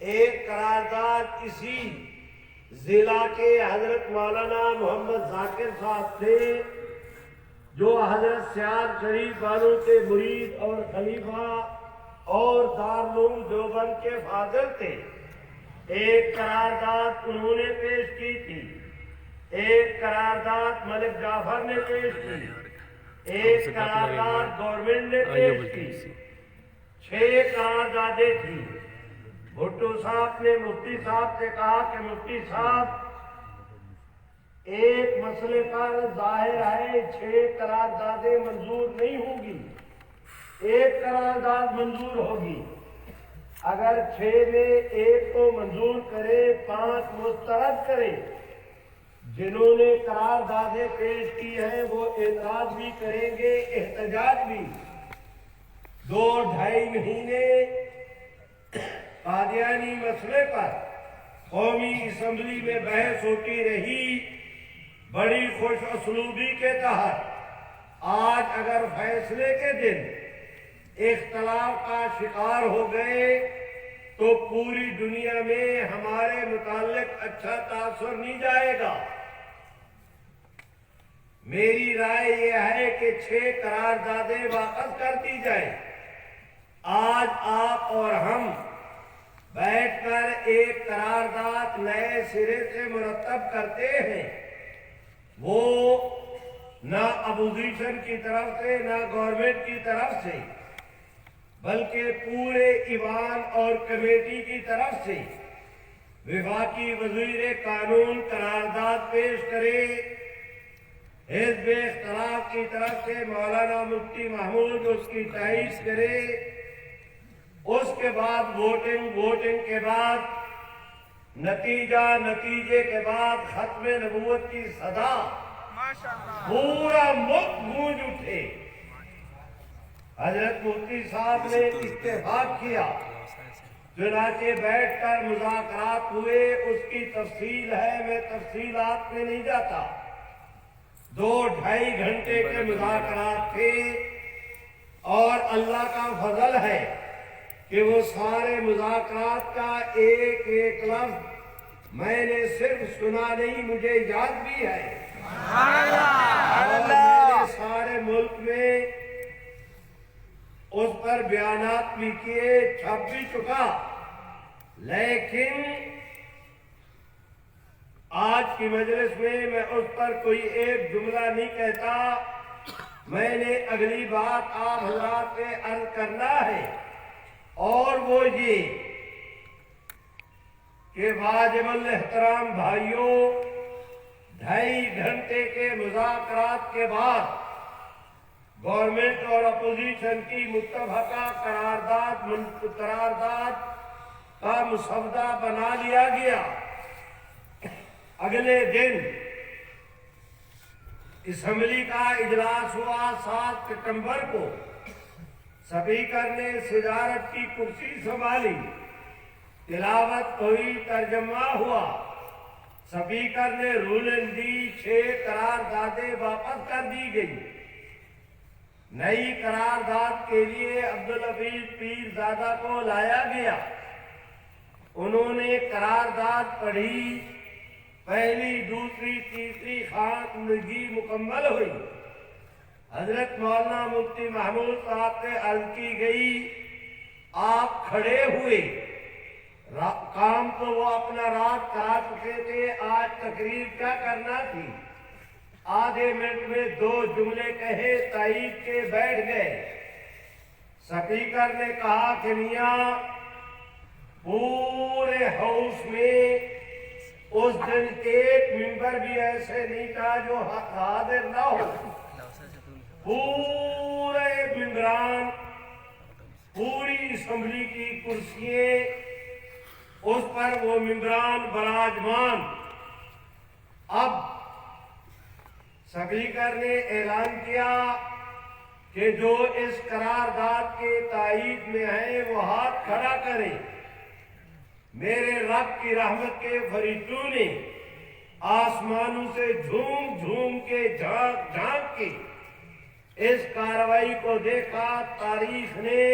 ایک قرارداد اسی ضلع کے حضرت مولانا محمد ذاکر صاحب تھے جو حضرت سیاد شریف بانو کے مرید اور خلیفہ اور دارالعلوم دیوبند کے فاضل تھے، ایک قرارداد انہوں نے پیش کی تھی، ایک قرارداد ملک جعفر نے پیش کی، ایک قرارداد گورنمنٹ نے پیش کی، 6 قراردادیں تھیں۔ بھٹو صاحب نے مفتی صاحب سے کہا کہ مفتی صاحب، ایک مسئلے پر ظاہر ہے 6 قراردادیں منظور نہیں ہوں گی، ایک قرارداد منظور ہوگی، اگر 6 میں ایک کو منظور کرے 5 مسترد کرے، جنہوں نے قراردادیں پیش کی ہیں وہ اعتراض بھی کریں گے، احتجاج بھی۔ 2-2.5 مہینے قادیانی مسئلے پر قومی اسمبلی میں بحث ہوتی رہی، بڑی خوش اسلوبی کے تحت۔ آج اگر فیصلے کے دن اختلاف کا شکار ہو گئے تو پوری دنیا میں ہمارے متعلق اچھا تاثر نہیں جائے گا۔ میری رائے یہ ہے کہ 6 قراردادیں واپس کر دی جائیں۔ آج آپ اور ہم بیٹھ کر ایک قرارداد نئے سرے سے مرتب کرتے ہیں، وہ نہ اپوزیشن کی طرف سے نہ گورنمنٹ کی طرف سے بلکہ پورے ایوان اور کمیٹی کی طرف سے وفاقی وزیر قانون قرارداد پیش کرے، حزب اختلاف کی طرف سے مولانا مفتی محمود اس کی تائید کرے، اس کے بعد ووٹنگ کے بعد نتیجے کے بعد ختم نبوت کی صدا پورا ملک گونج اٹھے۔ حضرت مفتی صاحب نے اتفاق کیا، چنانچہ بیٹھ کر مذاکرات ہوئے، اس کی تفصیل ہے، میں تفصیلات میں نہیں جاتا۔ 2-2.5 گھنٹے کے مذاکرات تھے، اور اللہ کا فضل ہے کہ وہ سارے مذاکرات کا ایک ایک لفظ میں نے صرف سنا نہیں، مجھے یاد بھی ہے، اور میں نے سارے ملک میں اس پر بیانات بھی کیے، چھپ بھی چکا۔ لیکن آج کی مجلس میں اس پر کوئی ایک جملہ نہیں کہتا، میں نے اگلی بات آپ حضرات سے عرض کرنا ہے، اور وہ یہ کہ واجب الاحترام بھائیوں، 2.5 گھنٹے کے مذاکرات کے بعد گورنمنٹ اور اپوزیشن کی متفقہ قرارداد کا مسودہ بنا لیا گیا۔ اگلے دن اسمبلی کا اجلاس ہوا 7 ستمبر کو، اسپیکر نے صدارت کی کرسی سنبھالی، تلاوت ہوئی، ترجمہ ہوا، اسپیکر نے رولنگ دی، 6 قراردادیں واپس کر دی گئی۔ نئی قرارداد کے لیے عبدالحفیظ پیرزادہ کو لایا گیا، انہوں نے قرارداد پڑھی، پہلی دوسری تیسری خواندگی مکمل ہوئی۔ حضرت مولانا مفتی محمود صاحب سے عرض کی گئی، آپ کھڑے ہوئے، کام تو وہ اپنا رات کرا چکے تھے، آج تقریر کیا کرنا تھی، آدھے منٹ میں 2 جملے کہے، تائید کے بیٹھ گئے۔ اسپیکر نے کہا کہ میاں پورے ہاؤس میں اس دن ایک ممبر بھی ایسے نہیں تھا جو حاضر نہ ہو، پورے ممبران، پوری اسمبلی کی کرسییں، اس پر وہ ممبران براجمان۔ اب اسپیکر نے اعلان کیا کہ جو اس قرارداد کے تائید میں ہیں وہ ہاتھ کھڑا کریں۔ میرے رب کی رحمت کے فرشتوں نے آسمانوں سے جھوم جھوم کے جھانک کے اس کارروائی کو دیکھا، تاریخ نے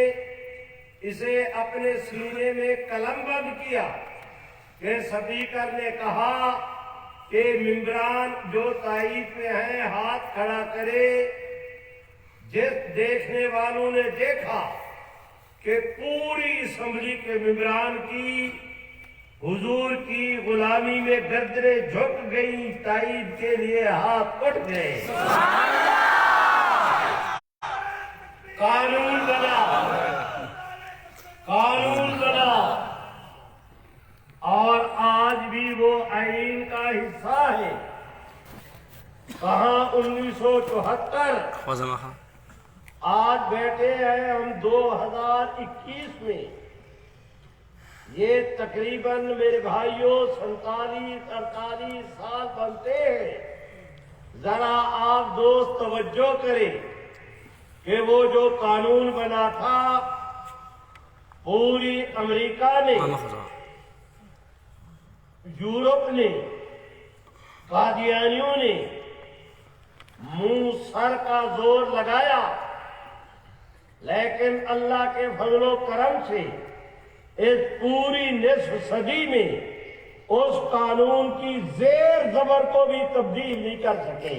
اسے اپنے سینے میں قلم بند کیا کہ اسپیکر نے کہا کہ ممبران جو تائید میں ہیں ہاتھ کھڑا کرے۔ جس دیکھنے والوں نے دیکھا کہ پوری اسمبلی کے ممبران کی حضور کی غلامی میں گردنیں جھک گئی، تائید کے لیے ہاتھ اٹھ گئے۔ قانون بنا، قانون بنا، اور آج بھی وہ آئین کا حصہ ہے۔ کہاں 1974، آج بیٹھے ہیں ہم 2021 میں، یہ تقریباً میرے بھائیوں 47-48 سال بنتے ہیں۔ ذرا آپ دوست توجہ کریں کہ وہ جو قانون بنا تھا، پوری امریکہ نے، یورپ نے، قادیانیوں نے منہ سر کا زور لگایا، لیکن اللہ کے فضل و کرم سے اس پوری نصف صدی میں اس قانون کی زیر زبر کو بھی تبدیل نہیں کر سکے۔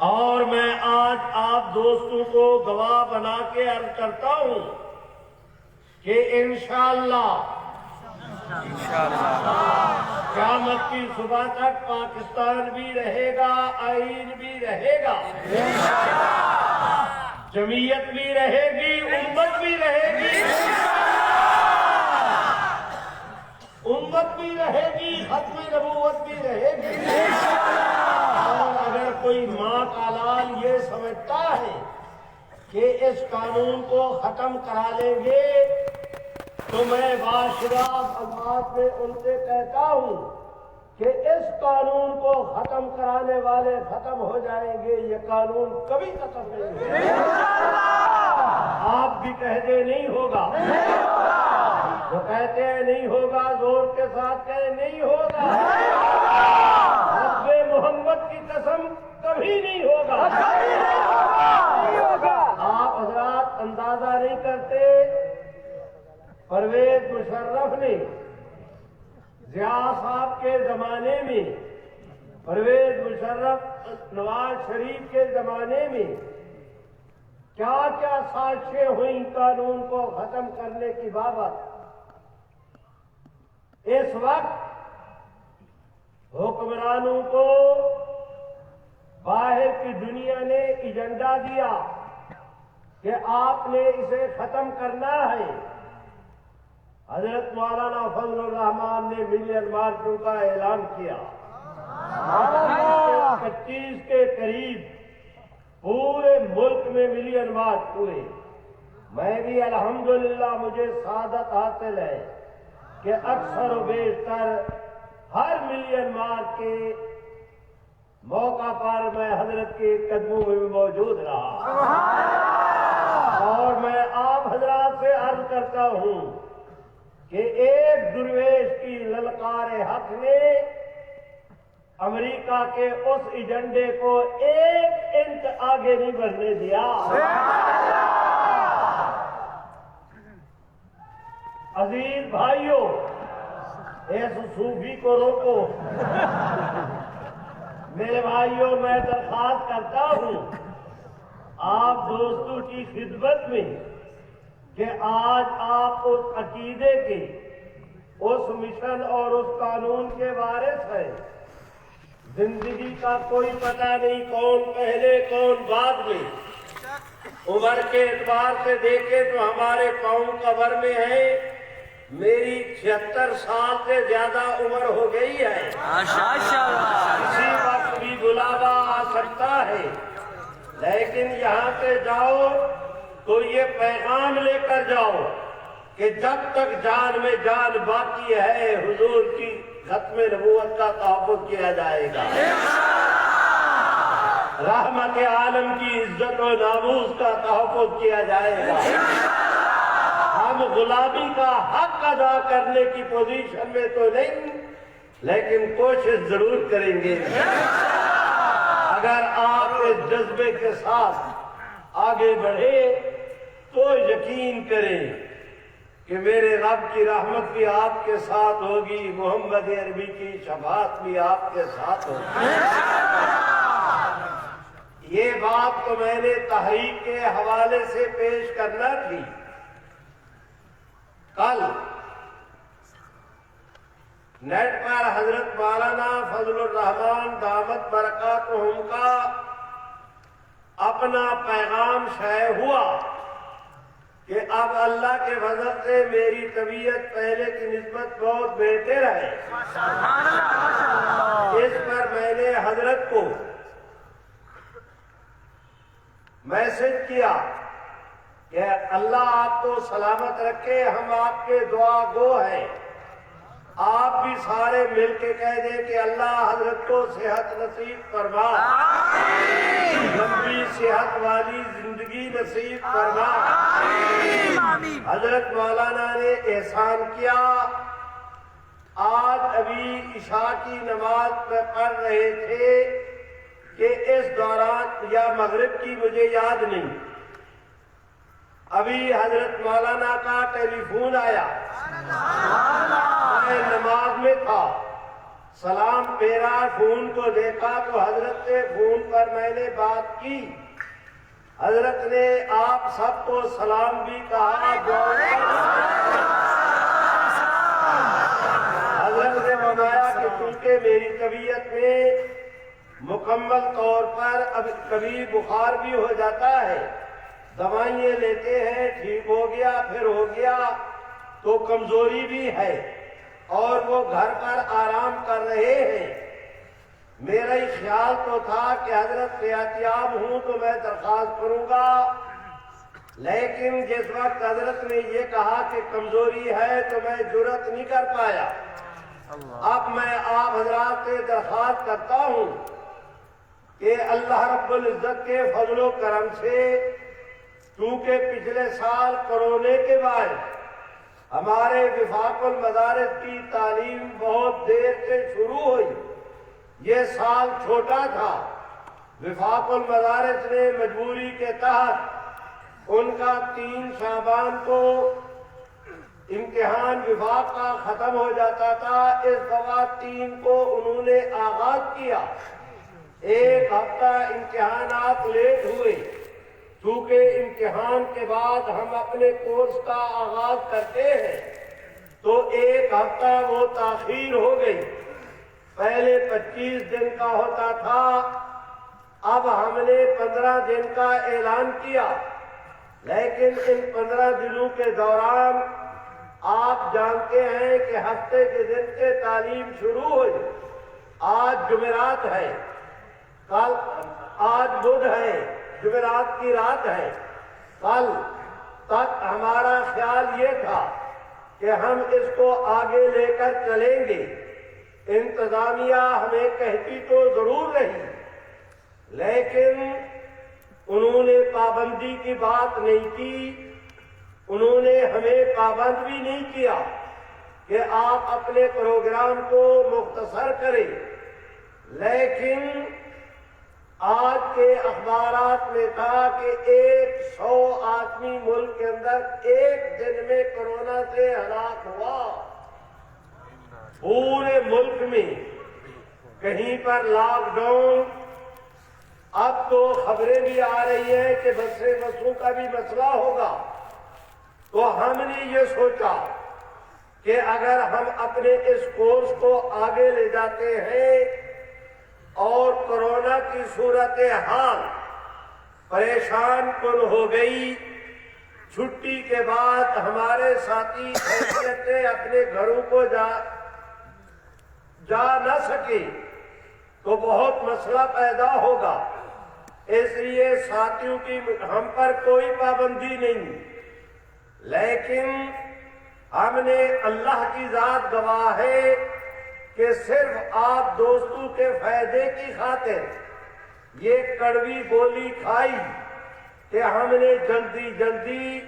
اور میں آج آپ دوستوں کو گواہ بنا کے عرض کرتا ہوں کہ انشاءاللہ قیامت کی صبح تک پاکستان بھی رہے گا، آئین بھی رہے گا، جمعیت بھی رہے گی، امت بھی رہے گی، امت بھی رہے گی، ختم نبوت بھی رہے گی۔ اور اگر کوئی ماں کا لال یہ سمجھتا ہے کہ اس قانون کو ختم کرا لیں گے تو میں باشراب الفاظ میں ان سے کہتا ہوں کہ اس قانون کو ختم کرانے والے ختم ہو جائیں گے، یہ قانون کبھی ختم نہیں ہوگا۔ آپ بھی کہہ دیں نہیں ہوگا، جو کہتے ہیں نہیں ہوگا زور کے ساتھ کہیں نہیں ہوگا، رب محمد کی قسم کبھی نہیں ہوگا۔ آپ حضرات اندازہ نہیں کرتے، پرویز مشرف نے ضیاء صاحب کے زمانے میں، پرویز مشرف نواز شریف کے زمانے میں کیا کیا سازشیں ہوئیں قانون کو ختم کرنے کی بابت۔ اس وقت حکمرانوں کو باہر کی دنیا نے ایجنڈا دیا کہ آپ نے اسے ختم کرنا ہے۔ حضرت مولانا فضل الرحمان نے ملین مارچوں کا اعلان کیا، 25 کے قریب پورے ملک میں ملین مارچ ہوئے۔ میں بھی الحمدللہ مجھے سعادت حاصل ہے کہ اکثر و بیشتر ہر ملین مارچ کے موقع پر میں حضرت کے قدموں میں بھی موجود رہا، اور میں آپ حضرات سے عرض کرتا ہوں کہ ایک درویش کی للکار حق نے امریکہ کے اس ایجنڈے کو 1 انچ آگے نہیں بڑھنے دیا۔ عزیز بھائیوں، اس صوفی کو روکو۔ میرے بھائیوں، میں درخواست کرتا ہوں آپ دوستوں کی خدمت میں کہ آج آپ اس عقیدے کے، اس مشن اور اس قانون کے وارث ہیں۔ زندگی کا کوئی پتہ نہیں کون پہلے کون بعد میں۔ عمر کے اعتبار سے دیکھیں تو ہمارے پاؤں قبر میں ہے، میری 76 سال سے زیادہ عمر ہو گئی ہے۔ کسی وقت بھی بلاوا آ سکتا ہے، لیکن یہاں سے جاؤ تو یہ پیغام لے کر جاؤ کہ جب تک جان میں جان باقی ہے حضور کی ختم نبوت کا تحفظ کیا جائے گا، رحمت عالم کی عزت و ناموس کا تحفظ کیا جائے گا۔ ہم غلامی کا حق ادا کرنے کی پوزیشن میں تو نہیں، لیکن کوشش ضرور کریں گے۔ اگر آپ اس جذبے کے ساتھ آگے بڑھے تو یقین کریں کہ میرے رب کی رحمت بھی آپ کے ساتھ ہوگی، محمد عربی کی شفاعت بھی آپ کے ساتھ ہوگی۔ یہ بات تو میں نے تحریک کے حوالے سے پیش کرنا تھی۔ کل نیٹ پر حضرت مولانا فضل الرحمان دامت برکاتہم کا اپنا پیغام شائع ہوا کہ اب اللہ کے فضل سے میری طبیعت پہلے کی نسبت بہت بہتر ہے۔ اس پر میں نے حضرت کو میسج کیا کہ اللہ آپ کو سلامت رکھے، ہم آپ کے دعا گو ہیں۔ آپ بھی سارے مل کے کہہ دیں کہ اللہ حضرت کو صحت نصیب فرما، لمبی صحت والی زندگی نصیب فرما۔ حضرت مولانا نے احسان کیا، آج ابھی عشاء کی نماز میں پڑھ رہے تھے کہ اس دوران یا مغرب کی مجھے یاد نہیں، ابھی حضرت مولانا کا ٹیلی فون آیا، میں نماز میں تھا، سلام پھیرا، فون کو دیکھا تو حضرت سے فون پر میں نے بات کی، حضرت نے آپ سب کو سلام بھی کہا، فرمایا کہ چونکہ میری طبیعت میں مکمل طور پر اب کبھی بخار بھی ہو جاتا ہے، دوائیں لیتے ہیں، ٹھیک ہو گیا، پھر ہو گیا، تو کمزوری بھی ہے اور وہ گھر پر آرام کر رہے ہیں۔ میرا ہی خیال تو تھا کہ حضرت صحتیاب ہوں تو میں درخواست کروں گا، لیکن جس وقت حضرت نے یہ کہا کہ کمزوری ہے تو میں جرأت نہیں کر پایا۔ اب میں آپ حضرات سے درخواست کرتا ہوں کہ اللہ رب العزت کے فضل و کرم سے، کیونکہ پچھلے سال کورونا کے بعد ہمارے وفاق المدارس کی تعلیم بہت دیر سے شروع ہوئی، یہ سال چھوٹا تھا، وفاق المدارس نے مجبوری کے تحت ان کا 3 شعبان کو امتحان وفاق کا ختم ہو جاتا تھا، اس دفعہ 3 کو انہوں نے آغاز کیا۔ 1 ہفتہ امتحانات لیٹ ہوئے، چونکہ امتحان کے بعد ہم اپنے کورس کا آغاز کرتے ہیں تو 1 ہفتہ وہ تاخیر ہو گئی۔ پہلے 25 دن کا ہوتا تھا، اب ہم نے 15 دن کا اعلان کیا، لیکن ان 15 دنوں کے دوران آپ جانتے ہیں کہ ہفتے کے دن سے تعلیم شروع ہوئی۔ آج جمعرات ہے، کل آج بدھ ہے، جمعرات کی رات ہے، کل تک ہمارا خیال یہ تھا کہ ہم اس کو آگے لے کر چلیں گے۔ انتظامیہ ہمیں کہتی تو ضرور رہی، لیکن انہوں نے پابندی کی بات نہیں کی، انہوں نے ہمیں پابند بھی نہیں کیا کہ آپ اپنے پروگرام کو مختصر کریں، لیکن آج کے اخبارات میں تھا کہ 100 آدمی ملک کے اندر ایک دن میں کورونا سے ہلاک ہوا، پورے ملک میں، کہیں پر لاک ڈاؤن۔ اب تو خبریں بھی آ رہی ہیں کہ بسوں کا بھی مسئلہ ہوگا، تو ہم نے یہ سوچا کہ اگر ہم اپنے اس کورس کو آگے لے جاتے ہیں اور کورونا کی صورتحال پریشان کن ہو گئی، چھٹی کے بعد ہمارے ساتھی ایسے اپنے گھروں کو جا نہ سکے تو بہت مسئلہ پیدا ہوگا۔ اس لیے ساتھیوں کی ہم پر کوئی پابندی نہیں، لیکن ہم نے اللہ کی ذات گواہ ہے کہ صرف آپ دوستوں کے فائدے کی خاطر یہ کڑوی گولی کھائی کہ ہم نے جلدی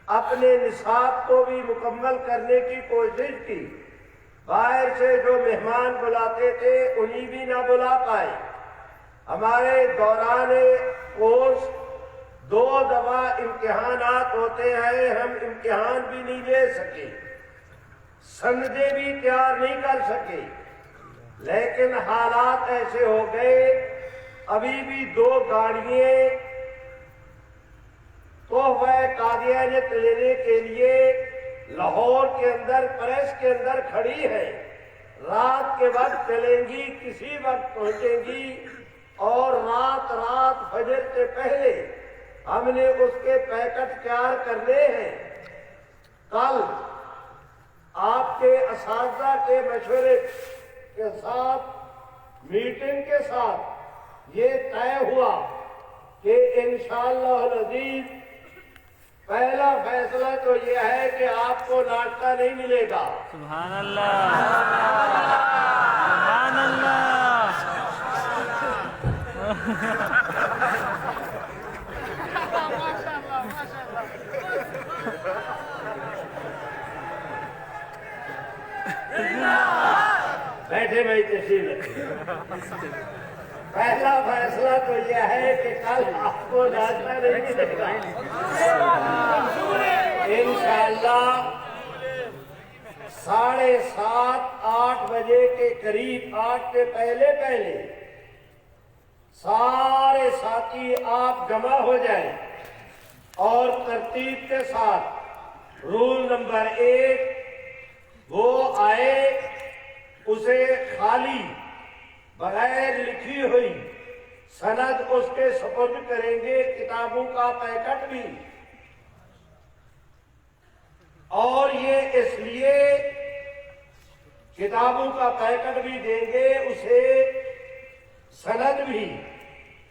اپنے نصاب کو بھی مکمل کرنے کی کوشش کی۔ باہر سے جو مہمان بلاتے تھے انہیں بھی نہ بلا پائے۔ ہمارے دوران کورس 2 دفعہ امتحانات ہوتے ہیں، ہم امتحان بھی نہیں لے سکے، سندیں بھی تیار نہیں کر سکے، لیکن حالات ایسے ہو گئے، ابھی بھی 2 گاڑیاں تحفہ قادیانیت لینے کے لیے لاہور کے اندر پریس کے اندر کھڑی ہے، رات کے وقت چلیں گی، کسی وقت پہنچیں گی، اور رات فجر سے پہلے ہم نے اس کے پیکٹ تیار کرنے ہیں۔ کل آپ کے اساتذہ کے مشورے کے ساتھ، میٹنگ کے ساتھ یہ طے ہوا کہ انشاءاللہ العزیز پہلا فیصلہ تو یہ ہے کہ آپ کو ناشتہ نہیں ملے گا۔ سبحان اللہ، سبحان اللہ۔ بیٹھے بھائی، تشریف رکھیں۔ پہلا فیصلہ تو یہ ہے کہ کل آپ کو ناشتہ نہیں ملے گا۔ انشاءاللہ 7:30 8 بجے کے قریب، 8 سے پہلے سارے ساتھی آپ جمع ہو جائیں اور ترتیب کے ساتھ رول نمبر 1 وہ آئے اسے خالی بغیر لکھی ہوئی سند اس کے سپرد کریں گے، کتابوں کا پیکٹ بھی، اور یہ اس لیے کتابوں کا پیکٹ بھی دیں گے، اسے سند بھی،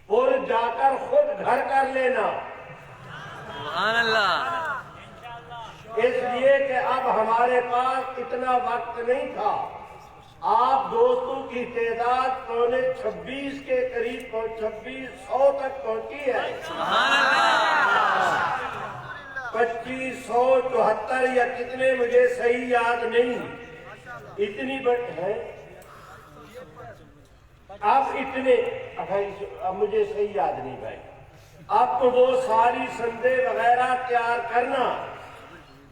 اور جا کر خود گھر کر لینا، سبحان اللہ، اس لیے کہ اب ہمارے پاس اتنا وقت نہیں تھا۔ آپ دوستوں کی تعداد 26 کے قریب 2600 تک پہنچی ہے، سبحان اللہ، 2574 یا کتنے مجھے صحیح یاد نہیں، اتنی بڑی ہے اب اتنے، اب مجھے صحیح یاد نہیں بھائی۔ اب تو وہ ساری سندیں وغیرہ تیار کرنا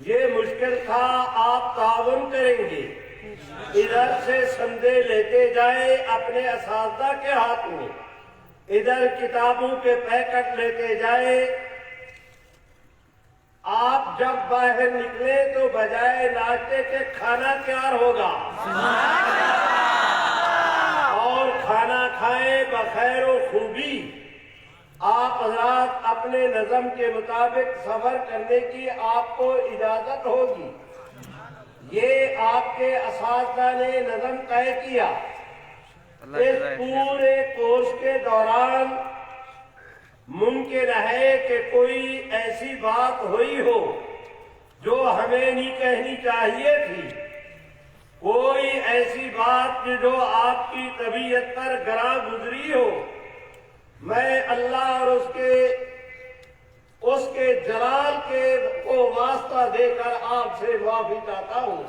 یہ مشکل تھا، آپ تعاون کریں گے، ادھر سے سندیں لیتے جائیں اپنے اساتذہ کے ہاتھ میں، ادھر کتابوں کے پیکٹ لیتے جائیں۔ آپ جب باہر نکلے تو بجائے ناشتے کے کھانا تیار ہوگا، اور کھانا کھائیں بخیر و خوبی۔ آپ حضرات اپنے نظم کے مطابق سفر کرنے کی آپ کو اجازت ہوگی، یہ آپ کے اساتذہ نے نظم طے کیا۔ اس پورے کورس کے دوران ممکن ہے کہ کوئی ایسی بات ہوئی ہو جو ہمیں نہیں کہنی چاہیے تھی، کوئی ایسی بات جو آپ کی طبیعت پر گراں گزری ہو، میں اللہ اور اس کے جلال کو واسطہ دے کر آپ سے معافی چاہتا ہوں۔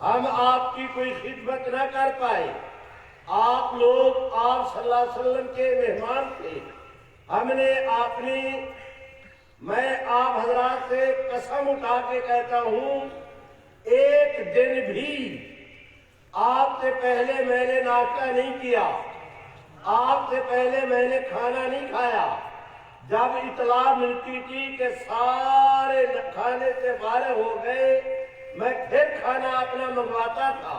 ہم آپ کی کوئی خدمت نہ کر پائے، آپ لوگ آپ صلی اللہ علیہ وسلم کے مہمان تھے، ہم نے میں آپ حضرات سے قسم اٹھا کے کہتا ہوں، ایک دن بھی آپ سے پہلے میں نے ناشتہ نہیں کیا، آپ سے پہلے میں نے کھانا نہیں کھایا۔ جب اطلاع ملتی تھی کہ سارے کھانے سے فارغ ہو گئے، میں پھر کھانا اپنا منگواتا تھا،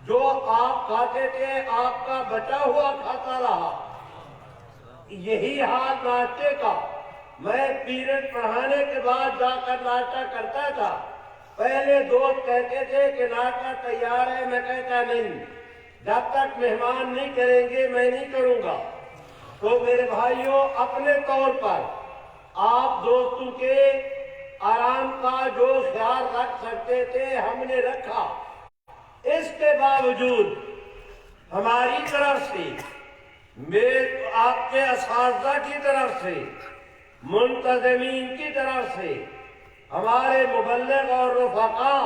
جو آپ کھاتے تھے آپ کا بچا ہوا کھاتا رہا۔ یہی حال ناشتے کا، میں پیریڈ پڑھانے کے بعد جا کر ناشتہ کرتا تھا، پہلے دوست کہتے تھے کہ ناشتہ تیار ہے، میں کہتا نہیں، جب تک مہمان نہیں کریں گے میں نہیں کروں گا۔ تو میرے بھائیوں، اپنے طور پر آپ دوستوں کے آرام کا جو خیال رکھ سکتے تھے ہم نے رکھا، اس کے باوجود ہماری طرف سے، آپ کے اساتذہ کی طرف سے، منتظمین کی طرف سے، ہمارے مبلغ اور رفقا،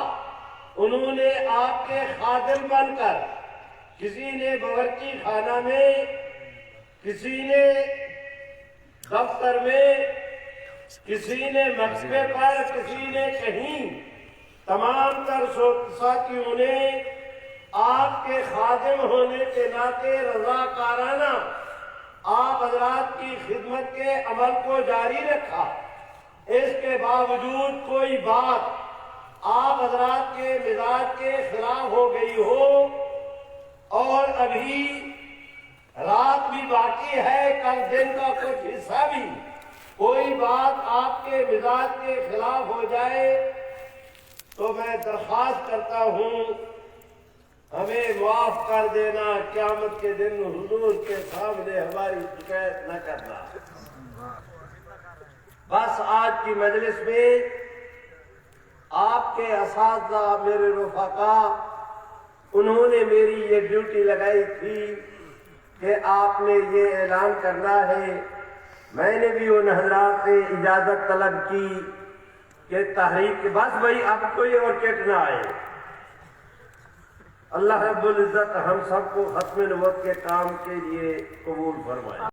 انہوں نے آپ کے خادم بن کر، کسی نے باورچی خانہ میں، کسی نے دفتر میں، کسی نے مکتبے پر، کسی نے کہیں، تمام تر ساتھیوں نے آپ کے خادم ہونے کے ناطے رضاکارانہ آپ حضرات کی خدمت کے عمل کو جاری رکھا۔ اس کے باوجود کوئی بات آپ حضرات کے مزاج کے خلاف ہو گئی ہو، اور ابھی رات بھی باقی ہے، کل دن کا کچھ حصہ بھی، کوئی بات آپ کے مزاج کے خلاف ہو جائے تو میں درخواست کرتا ہوں ہمیں معاف کر دینا، قیامت کے دن حضور کے سامنے ہماری شکایت نہ کرنا۔ بس آج کی مجلس میں آپ کے اساتذہ، میرے رفقا، انہوں نے میری یہ ڈیوٹی لگائی تھی کہ آپ نے یہ اعلان کرنا ہے۔ میں نے بھی ان حضرات سے اجازت طلب کی کہ تحریک کے بس بھائی اب کوئی اور چٹ نہ آئے۔ اللہ رب العزت ہم سب کو ختم نبوت کے کام کے لیے قبول فرمائے۔